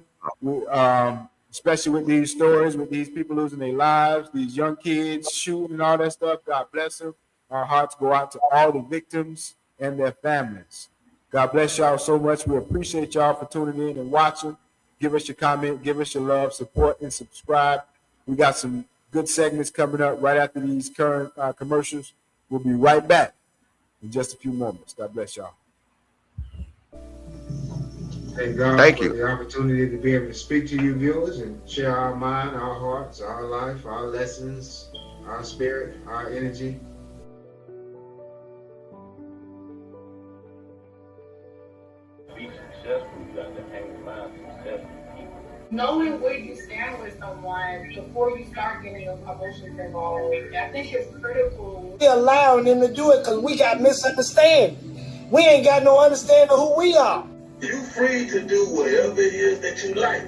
Speaker 7: Especially with these stories, with these people losing their lives, these young kids shooting and all that stuff. God bless them. Our hearts go out to all the victims and their families. God bless y'all so much. We appreciate y'all for tuning in and watching. Give us your comment, give us your love, support, and subscribe. We got some good segments coming up right after these current commercials. We'll be right back in just a few moments. God bless y'all.
Speaker 5: Thank God
Speaker 17: Thank
Speaker 5: for
Speaker 17: you.
Speaker 5: the opportunity to be able to speak to you viewers and share our mind, our hearts, our life, our lessons, our spirit, our energy.
Speaker 23: Be successful, you got to hang around successful people.
Speaker 6: Knowing where you stand with someone before you start getting your emotions involved, I think it's critical.
Speaker 11: We allowing them to do it because we got misunderstanding. We ain't got no understanding of who we are.
Speaker 9: You're free to do whatever it is that you like.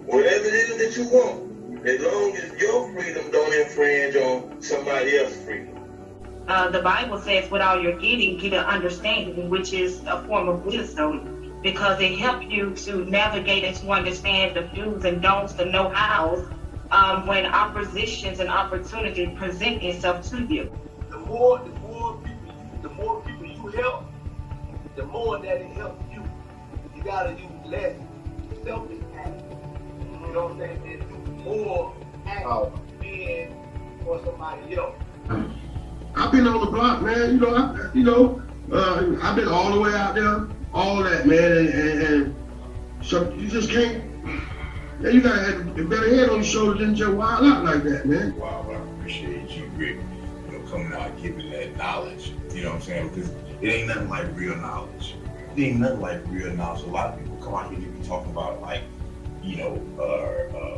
Speaker 9: Whatever it is that you want. As long as your freedom don't infringe on somebody else's freedom.
Speaker 6: The Bible says, with all you're getting, get an understanding, which is a form of wisdom, because it helps you to navigate and to understand the do's and don'ts, the know-hows, when oppositions and opportunity present itself to you.
Speaker 9: The more people you help, the more that it helps you. You gotta use less selfish acts. You know what I'm saying? And do more acts being for somebody else.
Speaker 13: I've been on the block, man. I've been all the way out there, all that, man, and so you just can't. Yeah, you gotta have a better head on your shoulders than just wild out like that, man.
Speaker 25: Wow, I appreciate you, Rick, coming out giving that knowledge. You know what I'm saying? Because it ain't nothing like real knowledge. It ain't nothing like real knowledge. A lot of people come out here and be talking about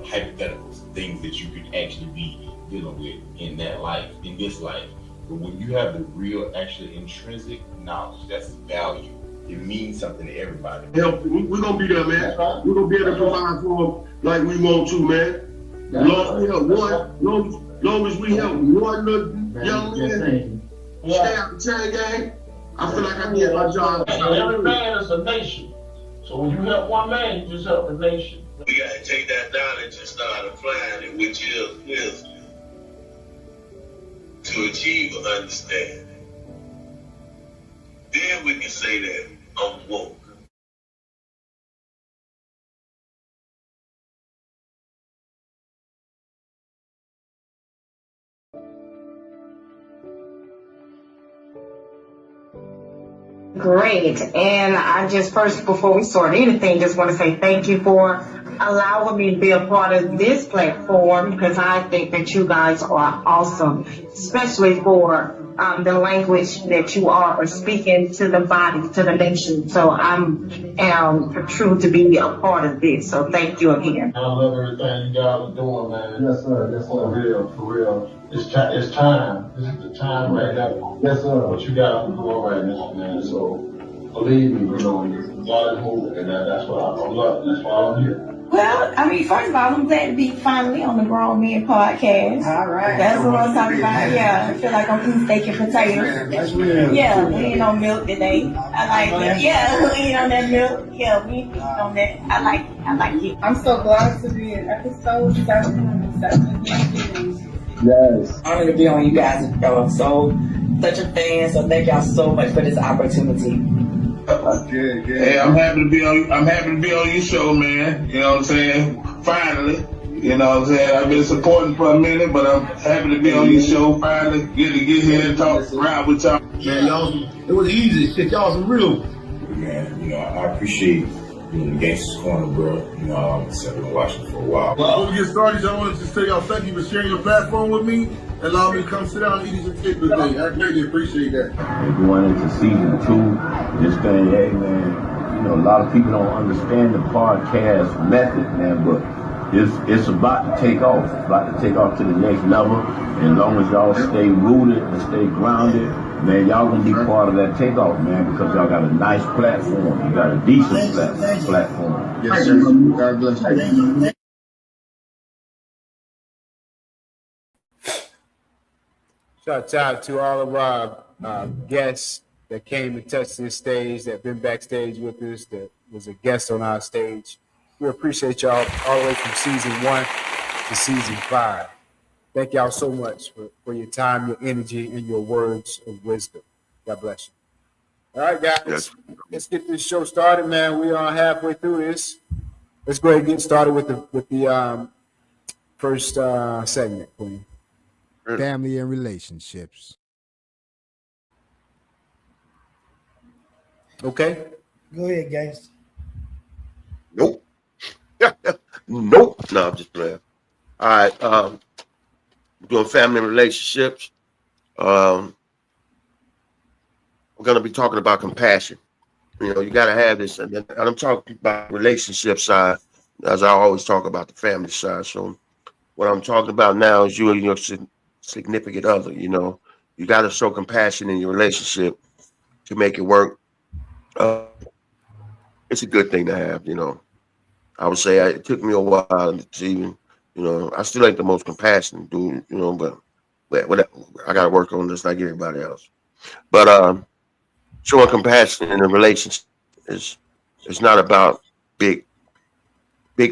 Speaker 25: hypotheticals, things that you could actually be dealing with in that life, in this life. But when you have the real, actually intrinsic knowledge, that's value. It means something to everybody.
Speaker 13: Help, we're gonna be there, man. We're gonna be able to provide for them like we want to, man. Long as we help one little young man stay out the chain gang, I feel like I did my job.
Speaker 9: Every man is a nation. So when you help one man, you just help the nation. We gotta take that knowledge and start applying it, which is wisdom, to achieve an understanding. Then we can say that I'm woke.
Speaker 6: Great. And I just first, before we start anything, just want to say thank you for allowing me to be a part of this platform, because I think that you guys are awesome, especially for the language that you are speaking to the body, to the nation. So I'm true to be a part of this. So thank you again.
Speaker 9: I love everything you guys are doing, man. Yes, sir. Yes, sir. For real. It's time. This is the time right now. Yes, sir. What you guys are doing right now, man. So believe me, God is moving, and that's what I love. That's why I'm here.
Speaker 6: Well, I mean, first of all, I'm glad to be finally on the Grown Men podcast. All right. That's what I'm talking about. Yeah, I feel like I'm eating steak and potatoes. Yeah, we ain't on milk today. I like it. Yeah, we ain't on that milk. Yeah, we ain't on that. I like it. I'm so glad to be in episode 7.
Speaker 26: Yes. Honored to be on you guys. Such a fan, so thank y'all so much for this opportunity.
Speaker 25: Good. Hey, I'm happy to be on your show, man. You know what I'm saying? Finally. You know what I'm saying? I've been supporting for a minute, but I'm happy to be on your show. Finally get here and talk around with y'all.
Speaker 9: Man, it was easy. Shit, y'all some real.
Speaker 25: Man, I appreciate being the Gangsta's Corner, bro. I've been watching for a while.
Speaker 9: Well, before we get started, I wanted to say y'all thank you for sharing your platform with me and allow me to come sit down and eat some steak today. I greatly appreciate that.
Speaker 27: Going into season 2, this thing, hey man, a lot of people don't understand the podcast method, man, but it's about to take off. It's about to take off to the next level. And as long as y'all stay rooted and stay grounded, man, y'all gonna be part of that takeoff, man, because y'all got a nice platform. You got a decent platform.
Speaker 9: Yes, sir. God bless you.
Speaker 7: Shout out to all of our guests that came and touched this stage, that been backstage with us, that was a guest on our stage. We appreciate y'all all the way from season 1 to season 5. Thank y'all so much for your time, your energy, and your words of wisdom. God bless you. All right, guys, let's get this show started, man. We are halfway through this. let's go ahead and get started with the first segment, Queen.
Speaker 2: Family and relationships.
Speaker 7: Okay.
Speaker 11: Go ahead, guys.
Speaker 17: Nope. Nope. No, I'm just playing. All right. Doing family and relationships. We're going to be talking about compassion. You know, you got to have this. And I'm talking about relationship side, as I always talk about the family side. So what I'm talking about now is you and your significant other. You know, you got to show compassion in your relationship to make it work. It's a good thing to have, you know. I would say it took me a while to even, you know, I still ain't the most compassionate dude, you know, but whatever. I got to work on this like everybody else. But showing compassion in a relationship is it's not about big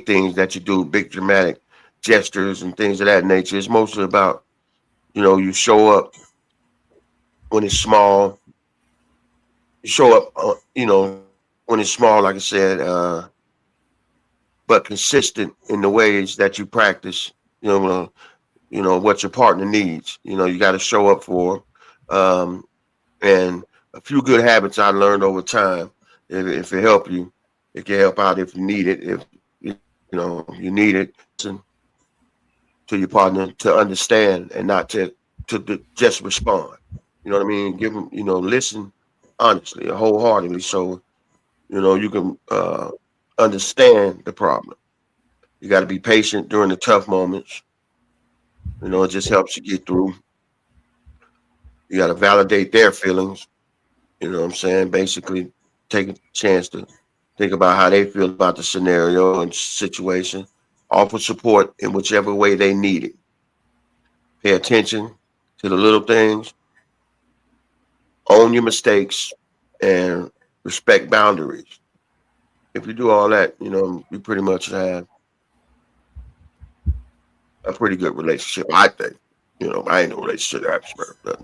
Speaker 17: things that you do, big dramatic gestures and things of that nature. It's mostly about, you know, you show up when it's small. You show up, you know, when it's small, like I said, but consistent in the ways that you practice. You know what your partner needs. You know, you got to show up for. And a few good habits I learned over time. If it help you, it can help out if you need it. If you know you need it, listen to your partner to understand and not to just respond. You know what I mean? Give them, you know, listen honestly, wholeheartedly, so you know you can understand the problem. You got to be patient during the tough moments. You know, it just helps you get through. You got to validate their feelings. You know what I'm saying? Basically, take a chance to think about how they feel about the scenario and situation. Offer support in whichever way they need it. Pay attention to the little things. Own your mistakes and respect boundaries. If you do all that, you know, you pretty much have a pretty good relationship, I think. You know, I ain't no relationship expert, but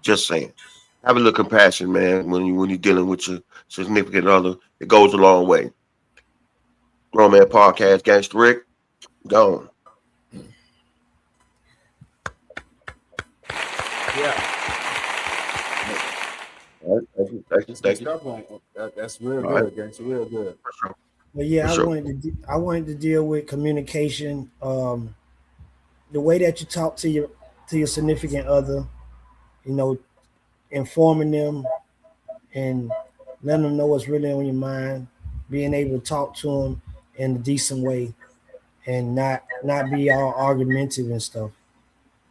Speaker 17: just saying. Have a little compassion, man, when you're dealing with your significant other. It goes a long way. Grown Man Podcast, Gangsta Rick, gone.
Speaker 7: Yeah.
Speaker 17: All right, thank you.
Speaker 7: That's real
Speaker 17: All right.
Speaker 7: good, Gangsta. Real good.
Speaker 17: For sure.
Speaker 11: But yeah,
Speaker 17: For
Speaker 11: I
Speaker 17: sure.
Speaker 11: wanted to deal with communication. The way that you talk to your significant other, you know, informing them and letting them know what's really on your mind, being able to talk to them in a decent way, and not be all argumentative and stuff.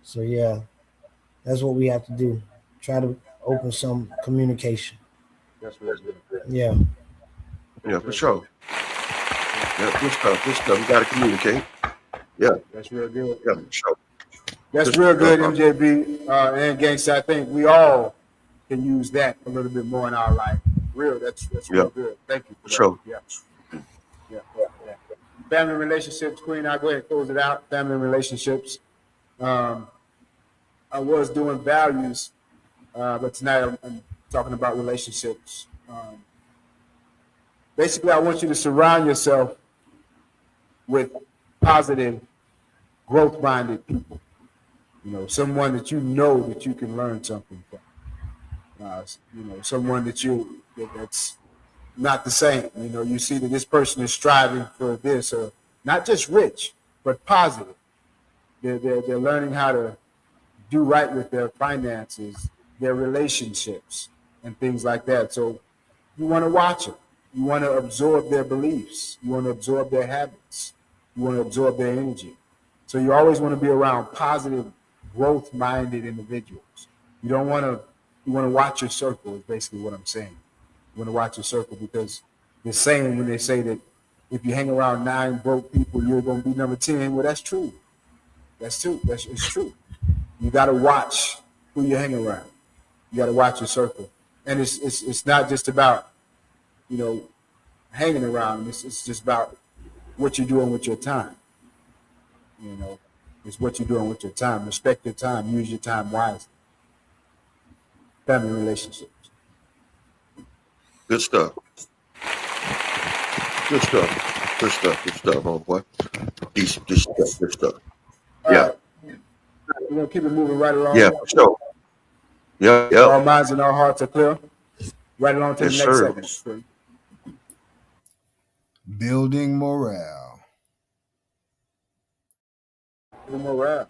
Speaker 11: So yeah, that's what we have to do. Try to open some communication.
Speaker 7: That's real good.
Speaker 11: Yeah.
Speaker 17: Yeah, for sure. Yeah, good stuff. Good stuff. You got to communicate. Yeah.
Speaker 7: That's real good.
Speaker 17: Yeah, for sure.
Speaker 7: That's real good, MJB and Gangsta. I think we all can use that a little bit more in our life. That's real good. Thank you for that.
Speaker 17: Sure.
Speaker 7: Yeah. Family relationships, Queen. I'll go ahead and close it out. Family relationships. I was doing values, but tonight I'm talking about relationships. Basically, I want you to surround yourself with positive, growth-minded people. You know, someone that you know that you can learn something from. You know, someone that's not the same. You know, you see that this person is striving for this, or not just rich, but positive. They're learning how to do right with their finances, their relationships, and things like that. So you want to watch them. You want to absorb their beliefs. You want to absorb their habits. You want to absorb their energy. So you always want to be around positive, growth-minded individuals. You want to watch your circle is basically what I'm saying. You want to watch your circle because the saying when they say that if you hang around 9 broke people, you're going to be number 10. Well, that's true. That's true. It's true. You got to watch who you hang around. You got to watch your circle. And it's not just about, you know, hanging around. It's just about what you're doing with your time. You know, it's what you're doing with your time. Respect your time. Use your time wisely. Family relationships.
Speaker 17: Good stuff. Good stuff. Good stuff, homeboy. Decent, good stuff.
Speaker 7: All
Speaker 17: Yeah,
Speaker 7: right. We're gonna keep it moving right along.
Speaker 17: yeah, for sure. Yeah,
Speaker 7: Our
Speaker 17: yeah.
Speaker 7: minds and our hearts are clear. Right along to
Speaker 17: Yes,
Speaker 7: the next
Speaker 17: sir.
Speaker 7: segment.
Speaker 2: Building morale.
Speaker 7: Morale.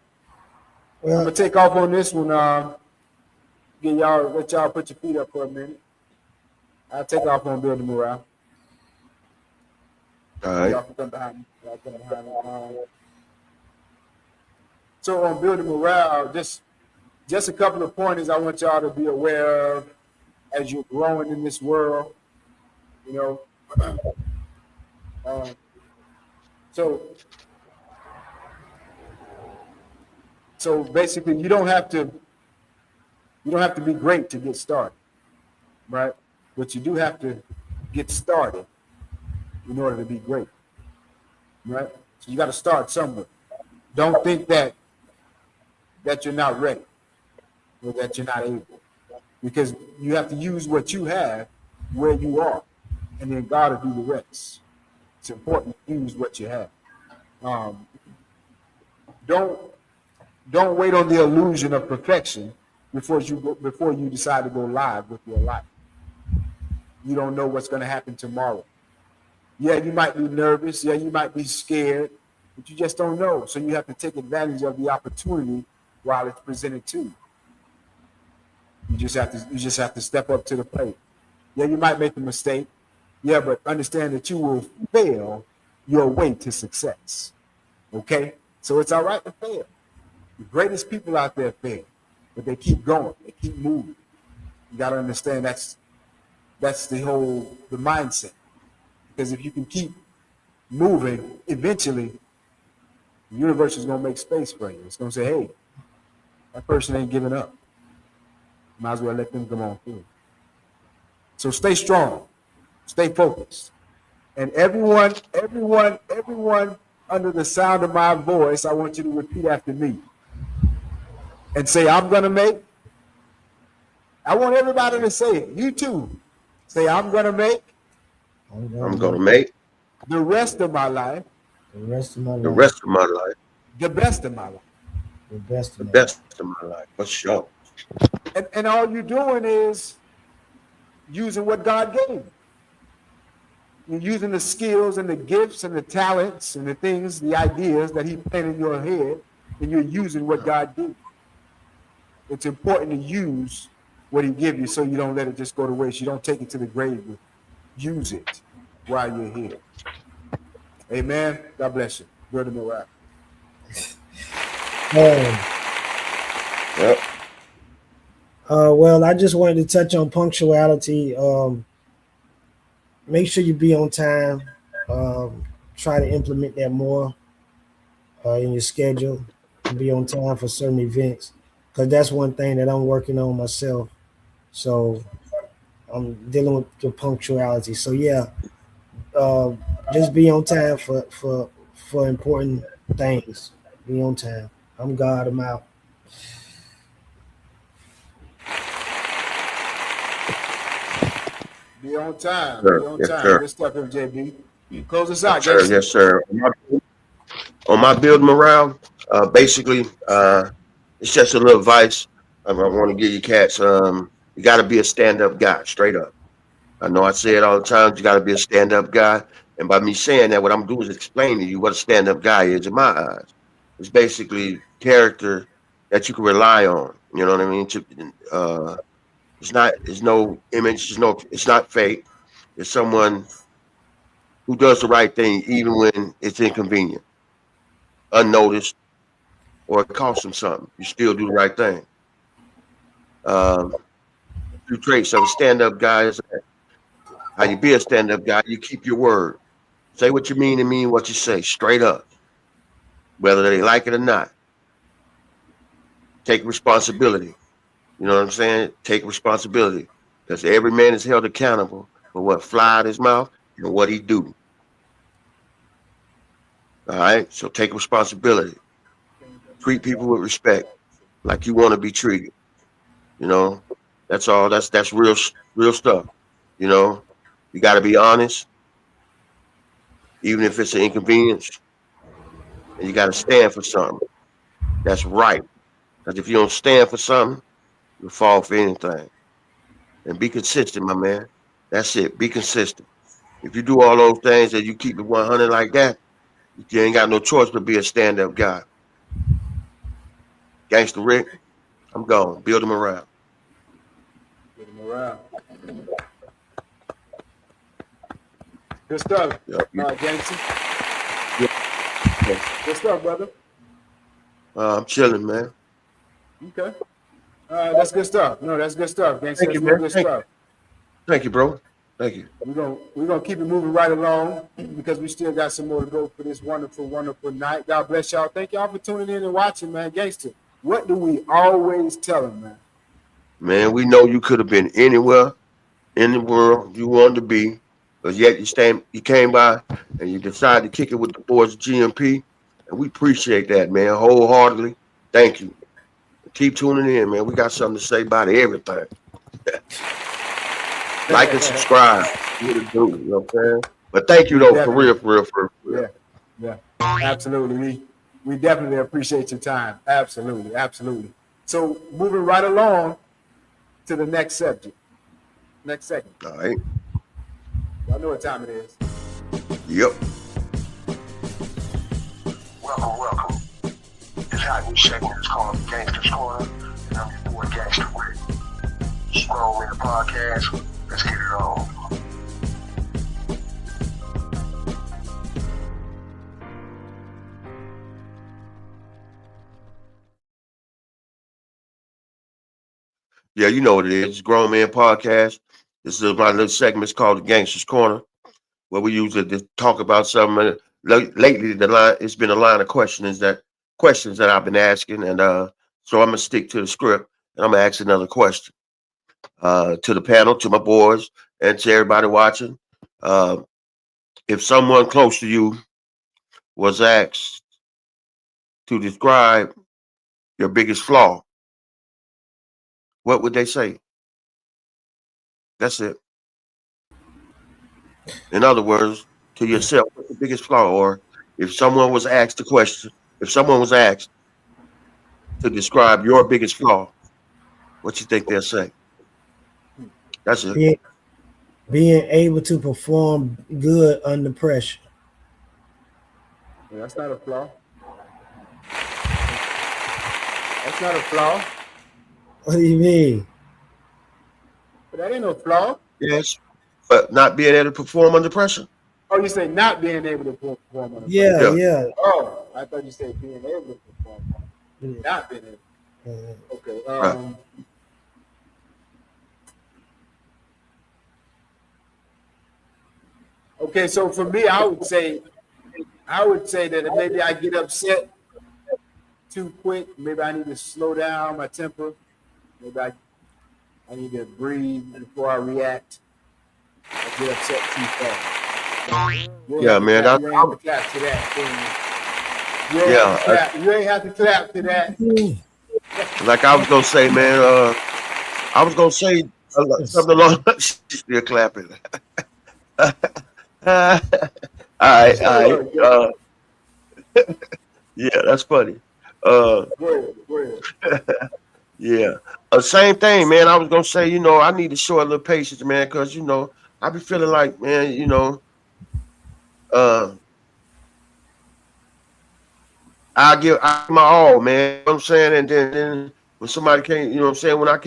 Speaker 7: I'm
Speaker 11: Well,
Speaker 7: gonna take off on this one. Let y'all put your feet up for a minute. I'll take off on building morale.
Speaker 17: All right.
Speaker 7: Y'all can come behind me. So on building morale, just a couple of pointers I want y'all to be aware of as you're growing in this world. You know, so basically, you don't have to be great to get started, right? But you do have to get started in order to be great, right? So you got to start somewhere. Don't think that you're not ready or that you're not able, because you have to use what you have where you are, and then God will do the rest. It's important to use what you have. Don't wait on the illusion of perfection before you decide to go live with your life. You don't know what's going to happen tomorrow. Yeah, you might be nervous. Yeah, you might be scared, but you just don't know. So you have to take advantage of the opportunity while it's presented to you. You just have to step up to the plate. Yeah, you might make a mistake. Yeah, but understand that you will fail your way to success. Okay? So it's all right to fail. The greatest people out there fail, but they keep going. They keep moving. You got to understand that's the mindset. Because if you can keep moving, eventually the universe is going to make space for you. It's going to say, hey, that person ain't giving up. Might as well let them come on through. So stay strong, stay focused. And everyone under the sound of my voice, I want you to repeat after me and say, I'm going to make. I want everybody to say it. You too. Say, I'm going to make.
Speaker 17: I'm gonna make
Speaker 7: the rest of my life.
Speaker 11: The rest of my life.
Speaker 17: the rest of my life
Speaker 7: The best of my life.
Speaker 11: The best
Speaker 17: the
Speaker 11: of my
Speaker 17: best of my life, for sure.
Speaker 7: And all you're doing is using what God gave you. You're using the skills and the gifts and the talents and the things, the ideas that He planted in your head, and you're using what God gave you. It's important to use what He gave you so you don't let it just go to waste. You don't take it to the grave. Use it while you're here. Amen. God bless you. Brother Morale.
Speaker 17: Yep.
Speaker 11: Well, I just wanted to touch on punctuality. Make sure you be on time. Try to implement that more in your schedule. Be on time for certain events, because that's one thing that I'm working on myself. So I'm dealing with the punctuality. So yeah, just be on time for important things. Be on time. I'm God. I'm out.
Speaker 7: Be on time.
Speaker 17: Sure.
Speaker 7: Be on
Speaker 17: Yes,
Speaker 7: time.
Speaker 17: sir.
Speaker 7: Good stuff, MJB. Close us out,
Speaker 17: Sir,
Speaker 7: Jason.
Speaker 17: yes, sir. On my build morale, basically, it's just a little advice. I want to give you cats. You got to be a stand-up guy, straight up. I know I say it all the time. You got to be a stand-up guy. And by me saying that, what I'm doing is explain to you what a stand-up guy is in my eyes. It's basically character that you can rely on. You know what I mean? It's no image. It's not fake. It's someone who does the right thing even when it's inconvenient, unnoticed, or it costs them something. You still do the right thing. Two traits of a stand-up guy is how you be a stand-up guy. You keep your word. Say what you mean and mean what you say, straight up, whether they like it or not. Take responsibility. You know what I'm saying? Take responsibility, because every man is held accountable for what fly out his mouth and what he do. All right, so take responsibility. Treat people with respect, like you want to be treated. You know, that's all. That's real stuff. You know, you got to be honest. even if it's an inconvenience. And you got to stand for something. That's right. Because if you don't stand for something, you'll fall for anything. And be consistent, my man. That's it. Be consistent. If you do all those things and you keep it 100 like that, you ain't got no choice but be a stand-up guy. Gangster Rick, I'm gone. Build him around.
Speaker 7: Build him around. Good stuff.
Speaker 17: Yep.
Speaker 7: Gangster.
Speaker 17: Yeah.
Speaker 7: Good stuff, brother.
Speaker 17: I'm chilling, man.
Speaker 7: Okay. That's good stuff. No, that's good stuff, gangster.
Speaker 17: Thank you,
Speaker 7: That's
Speaker 17: man.
Speaker 7: good stuff.
Speaker 17: Thank you, bro. Thank you.
Speaker 7: We're gonna keep it moving right along because we still got some more to go for this wonderful, wonderful night. God bless y'all. Thank y'all for tuning in and watching, man. Gangster, what do we always tell them, man?
Speaker 17: Man, we know you could have been anywhere in the world you wanted to be, but yet you came by and you decided to kick it with the boys at GMP, and we appreciate that, man, wholeheartedly. Thank you. Keep tuning in, man. We got something to say about everything. Like and subscribe. You know what I'm saying? But thank you, though, for real.
Speaker 7: Yeah, absolutely. We definitely appreciate your time. Absolutely. So moving right along to the next subject. Next segment.
Speaker 17: All right.
Speaker 7: Y'all know what time it is.
Speaker 17: Yep.
Speaker 12: Welcome. It's hot new segment. It's called Gangster's Corner, and I'm your boy Gangster Rick. Scroll in the podcast. Let's get it on.
Speaker 17: Yeah, you know what it is. It's Grown Man Podcast. This is my little segment. It's called the Gangster's Corner, where we usually just talk about something. Lately, it's been a line of questions that I've been asking, and so I'm gonna stick to the script, and I'm gonna ask another question to the panel, to my boys, and to everybody watching. If someone close to you was asked to describe your biggest flaw, what would they say? That's it. In other words, to yourself, what's the biggest flaw? Or if someone was asked to describe your biggest flaw, what you think they'll say? That's it.
Speaker 11: Being able to perform good under pressure.
Speaker 7: Yeah, that's not a flaw. That's not a flaw.
Speaker 11: What do you mean?
Speaker 7: But that ain't no flaw.
Speaker 17: Yes, but not being able to perform under pressure.
Speaker 7: Oh, you say not being able to perform under
Speaker 11: pressure?
Speaker 17: Yeah.
Speaker 7: Oh, I thought you said being able to perform. Not being able. Okay.
Speaker 17: Right.
Speaker 7: Okay, so for me, I would say that maybe I get upset too quick. Maybe I need to slow down my temper. Maybe I need to breathe before I react. I get upset too fast.
Speaker 17: Yeah, man.
Speaker 7: You ain't have to clap to that. You ain't have to clap to that.
Speaker 17: Like I was gonna say, man. I was gonna say something along. She's still clapping. All right. Yeah, that's funny.
Speaker 7: Go ahead.
Speaker 17: Yeah. Same thing, man. I was gonna say, I need to show a little patience, man, because I be feeling like, man, I give my all, man. You know what I'm saying? And then when somebody can't, you know what I'm saying, when I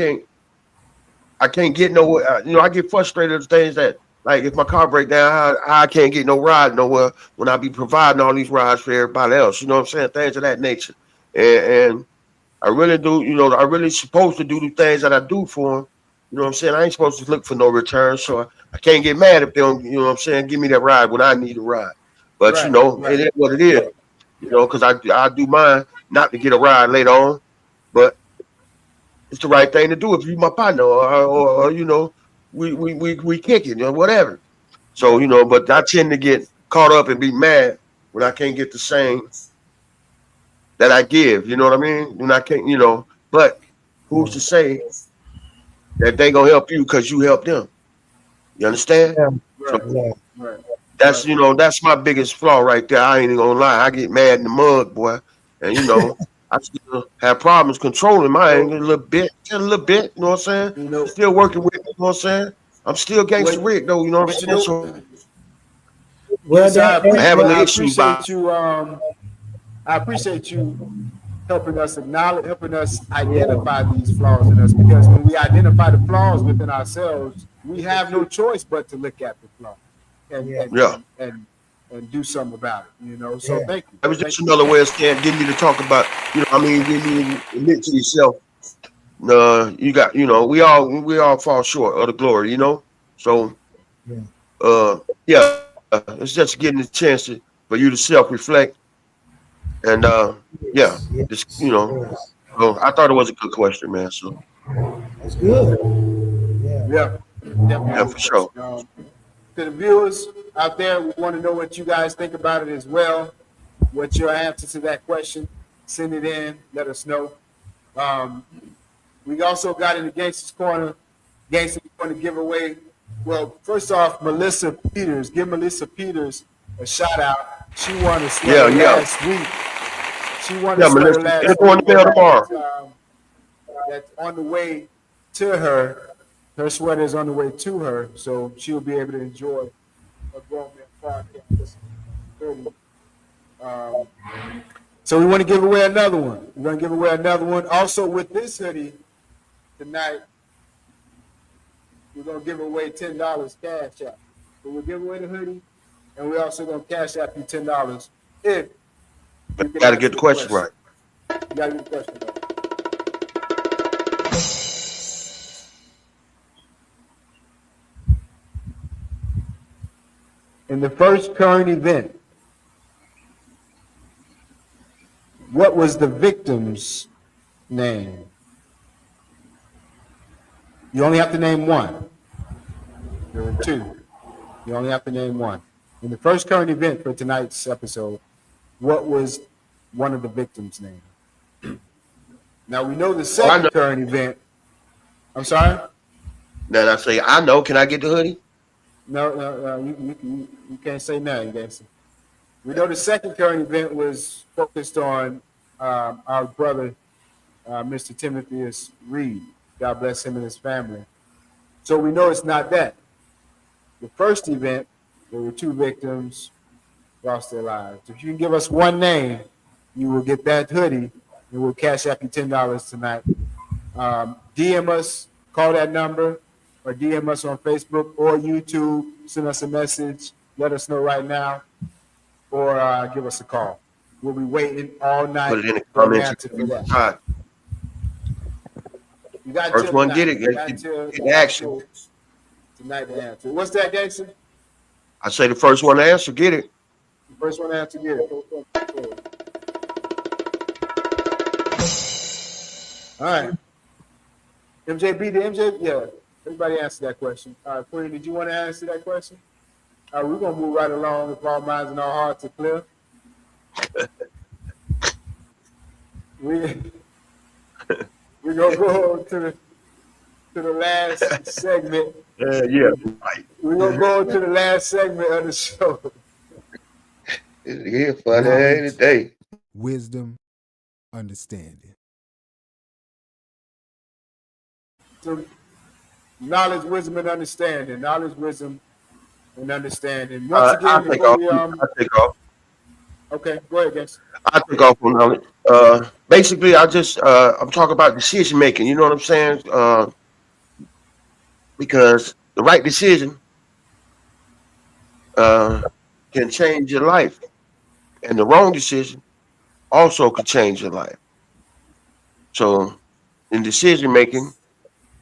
Speaker 17: can't get nowhere, I get frustrated at things that, like, if my car break down, how I can't get no ride nowhere when I be providing all these rides for everybody else. You know what I'm saying? Things of that nature. And I really do, I really supposed to do the things that I do for them. You know what I'm saying? I ain't supposed to look for no return, so I can't get mad if they don't, you know what I'm saying, give me that ride when I need a ride. But,
Speaker 7: Right.
Speaker 17: It is what it is, because I do mine not to get a ride later on, but it's the right thing to do if you my partner or we kicking or whatever. So, but I tend to get caught up and be mad when I can't get the same that I give, you know what I mean? When I can't, but who's to say that they gonna help you because you help them? You understand?
Speaker 7: Right.
Speaker 17: That's that's my biggest flaw right there. I ain't even gonna lie. I get mad in the mud, boy, and I still have problems controlling my anger a little bit, just a little bit. You know what I'm saying? Still working with it. You know what I'm saying? I'm still gangster Rick though. You know what I'm saying? So
Speaker 11: Well,
Speaker 7: Yes,
Speaker 17: I have an
Speaker 7: I
Speaker 17: issue by.
Speaker 7: appreciate you. I appreciate you helping us helping us identify these flaws in us, because when we identify the flaws within ourselves, we have no choice but to look at the flaw and and do something about it. So thank you.
Speaker 17: It was just another way of saying getting you to talk about. Getting you to admit to yourself. You got. We all fall short of the glory. So yeah, it's just getting a chance for you to self-reflect and just So I thought it was a good question, man. So
Speaker 11: that's good.
Speaker 7: Yeah, definitely.
Speaker 17: Yeah, for sure.
Speaker 7: To the viewers out there, we want to know what you guys think about it as well. What's your answer to that question? Send it in. Let us know. We also got in the Gangsters Corner. Gangsters going to give away. Well, first off, Melissa Peters. Give Melissa Peters a shout out. She won a sweater last week. She won a sweater last week.
Speaker 17: Going to mail tomorrow.
Speaker 7: That's on the way to her. Her sweater is on the way to her, so she'll be able to enjoy a Grown Man podcast. So we want to give away another one. We're going to give away another one. Also, with this hoodie tonight, we're going to give away $10 cash out. So we'll give away the hoodie, and we're also going to cash out you $10 if you
Speaker 17: got to get the question right.
Speaker 7: You got to get the question right. In the first current event, what was the victim's name? You only have to name one. There were two. You only have to name one. In the first current event for tonight's episode, what was one of the victims' name? Now we know the second current event. I'm sorry?
Speaker 17: Then I say, I know. Can I get the hoodie?
Speaker 7: No, you can't say no, you can't say. We know the second current event was focused on our brother, Mr. Timothy Reed. God bless him and his family. So we know it's not that. The first event, there were two victims lost their lives. If you can give us one name, you will get that hoodie, and we'll cash out you $10 tonight. DM us, call that number, or DM us on Facebook or YouTube. Send us a message. Let us know right now, or give us a call. We'll be waiting all night.
Speaker 17: Put it in the comments.
Speaker 7: You got
Speaker 17: first one get it. Get action.
Speaker 7: Tonight to answer. What's that, Gangster?
Speaker 17: I say the first one to answer, get it.
Speaker 7: The first one to answer, get it. All right. MJB, the MJ, yeah. Everybody answer that question. All right, Queen, did you want to answer that question? All right, we're going to move right along if our minds and our hearts are clear. We're going to go to the last segment.
Speaker 17: Yeah, right.
Speaker 7: We're going to go to the last segment of the show.
Speaker 17: It's here for the day.
Speaker 2: Wisdom, understanding.
Speaker 7: So, knowledge, wisdom, and understanding. Knowledge, wisdom, and understanding. Once again,
Speaker 17: I'll take off.
Speaker 7: Okay, go ahead, guys.
Speaker 17: I take off on knowledge. Basically, I'm talking about decision making. You know what I'm saying? Because the right decision can change your life, and the wrong decision also could change your life. So, in decision making,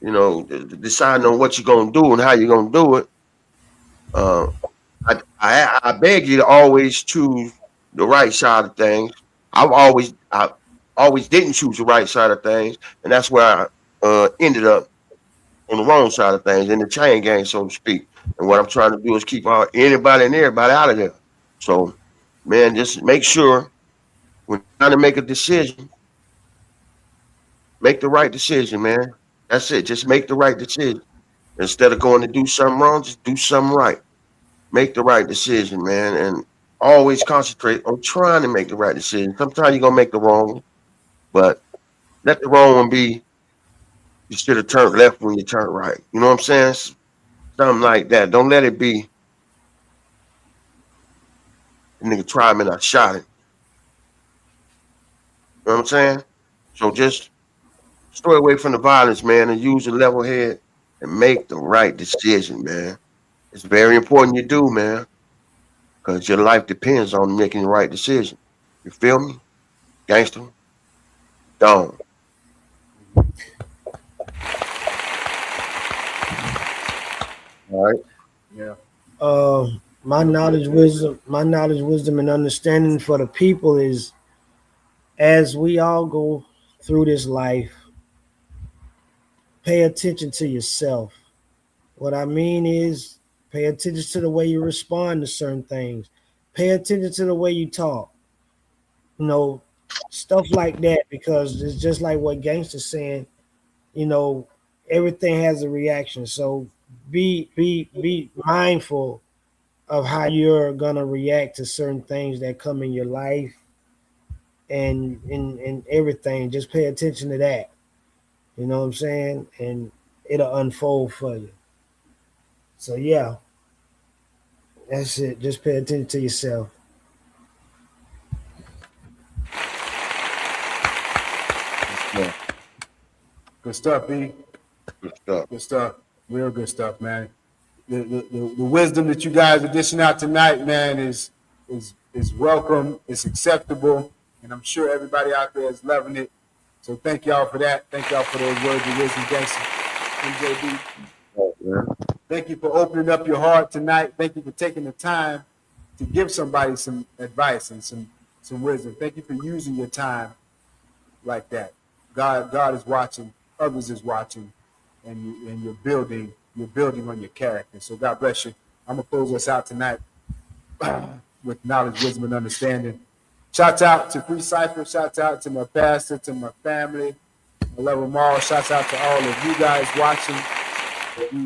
Speaker 17: deciding on what you're gonna do and how you're gonna do it. I beg you to always choose the right side of things. I always didn't choose the right side of things, and that's where I ended up on the wrong side of things in the chain gang, so to speak. And what I'm trying to do is keep anybody and everybody out of there. So, man, just make sure when you're trying to make a decision, make the right decision, man. That's it. Just make the right decision. Instead of going to do something wrong, just do something right. make the right decision, man, and always concentrate on trying to make the right decision. Sometimes you're gonna make the wrong one, but let the wrong one be. You should have turned left when you turned right. You know what I'm saying? Something like that. Don't let it be. The nigga tried me and I shot him. You know what I'm saying? So just stay away from the violence, man, and use a level head and make the right decision, man. It's very important you do, man, because your life depends on making the right decision. You feel me? Gangster? Gone. All right.
Speaker 7: Yeah.
Speaker 11: My knowledge, wisdom, and understanding for the people is, as we all go through this life, pay attention to yourself. What I mean is, pay attention to the way you respond to certain things. Pay attention to the way you talk. You know, stuff like that, because it's just like what Gangster's saying. You know, everything has a reaction. So be mindful of how you're gonna react to certain things that come in your life and everything. Just pay attention to that. You know what I'm saying? And it'll unfold for you. So yeah, that's it. Just pay attention to yourself.
Speaker 7: Yeah. Good stuff, B.
Speaker 17: Good stuff.
Speaker 7: Good stuff. Real good stuff, man. The wisdom that you guys are dishing out tonight, man, is welcome. It's acceptable, and I'm sure everybody out there is loving it. So thank y'all for that. Thank y'all for those words of wisdom, Gangster. MJB. Thank you for opening up your heart tonight. Thank you for taking the time to give somebody some advice and some wisdom. Thank you for using your time like that. God is watching. Others is watching, and you're building on your character. So God bless you. I'm gonna close us out tonight with knowledge, wisdom, and understanding. Shouts out to Free Cypher. Shouts out to my pastor, to my family. I love them all. Shouts out to all of you guys watching. We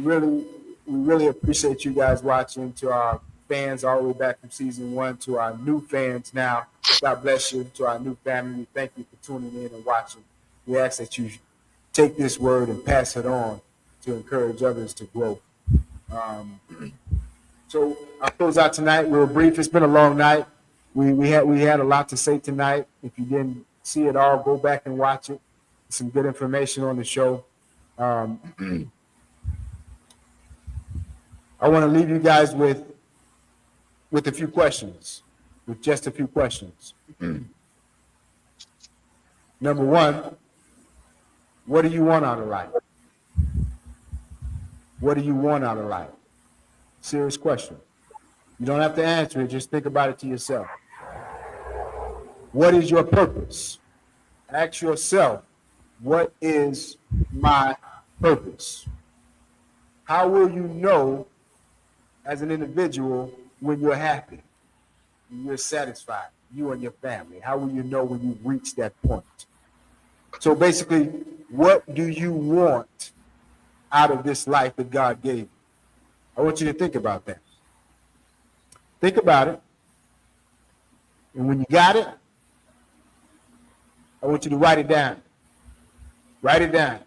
Speaker 7: really appreciate you guys watching. To our fans all the way back from season 1, to our new fans now, God bless you. To our new family, we thank you for tuning in and watching. We ask that you take this word and pass it on to encourage others to grow. So I'll close out tonight real brief. It's been a long night. We had a lot to say tonight. If you didn't see it all, go back and watch it. Some good information on the show. I want to leave you guys with a few questions, with just a few questions. Number one, what do you want out of life? What do you want out of life? Serious question. You don't have to answer it, just think about it to yourself. What is your purpose? Ask yourself, what is my purpose? How will you know as an individual when you're happy, when you're satisfied, you and your family? How will you know when you reach that point? So basically, what do you want out of this life that God gave you? I want you to think about that. Think about it. And when you got it, I want you to write it down. Write it down.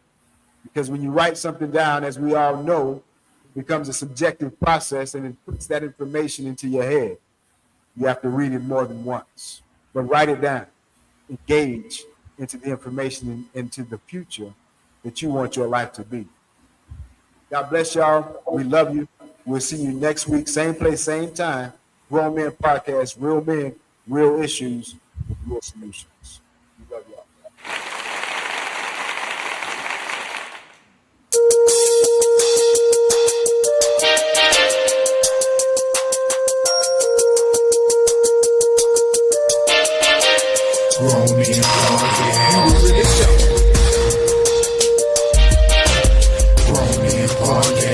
Speaker 7: Because when you write something down, as we all know, it becomes a subjective process and it puts that information into your head. You have to read it more than once. But write it down. Engage into the information, into the future that you want your life to be. God bless y'all. We love you. We'll see you next week. Same place, same time. Grown Men Podcast. Real men, real issues, with real solutions. We love y'all.
Speaker 2: Grown Men Podcast. Grown Men Podcast.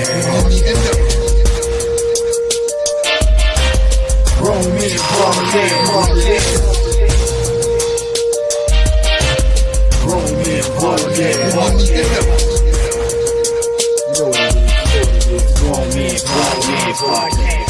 Speaker 2: Grown Men Podcast. Grown Men Podcast. You know what it is. Grown Men Podcast.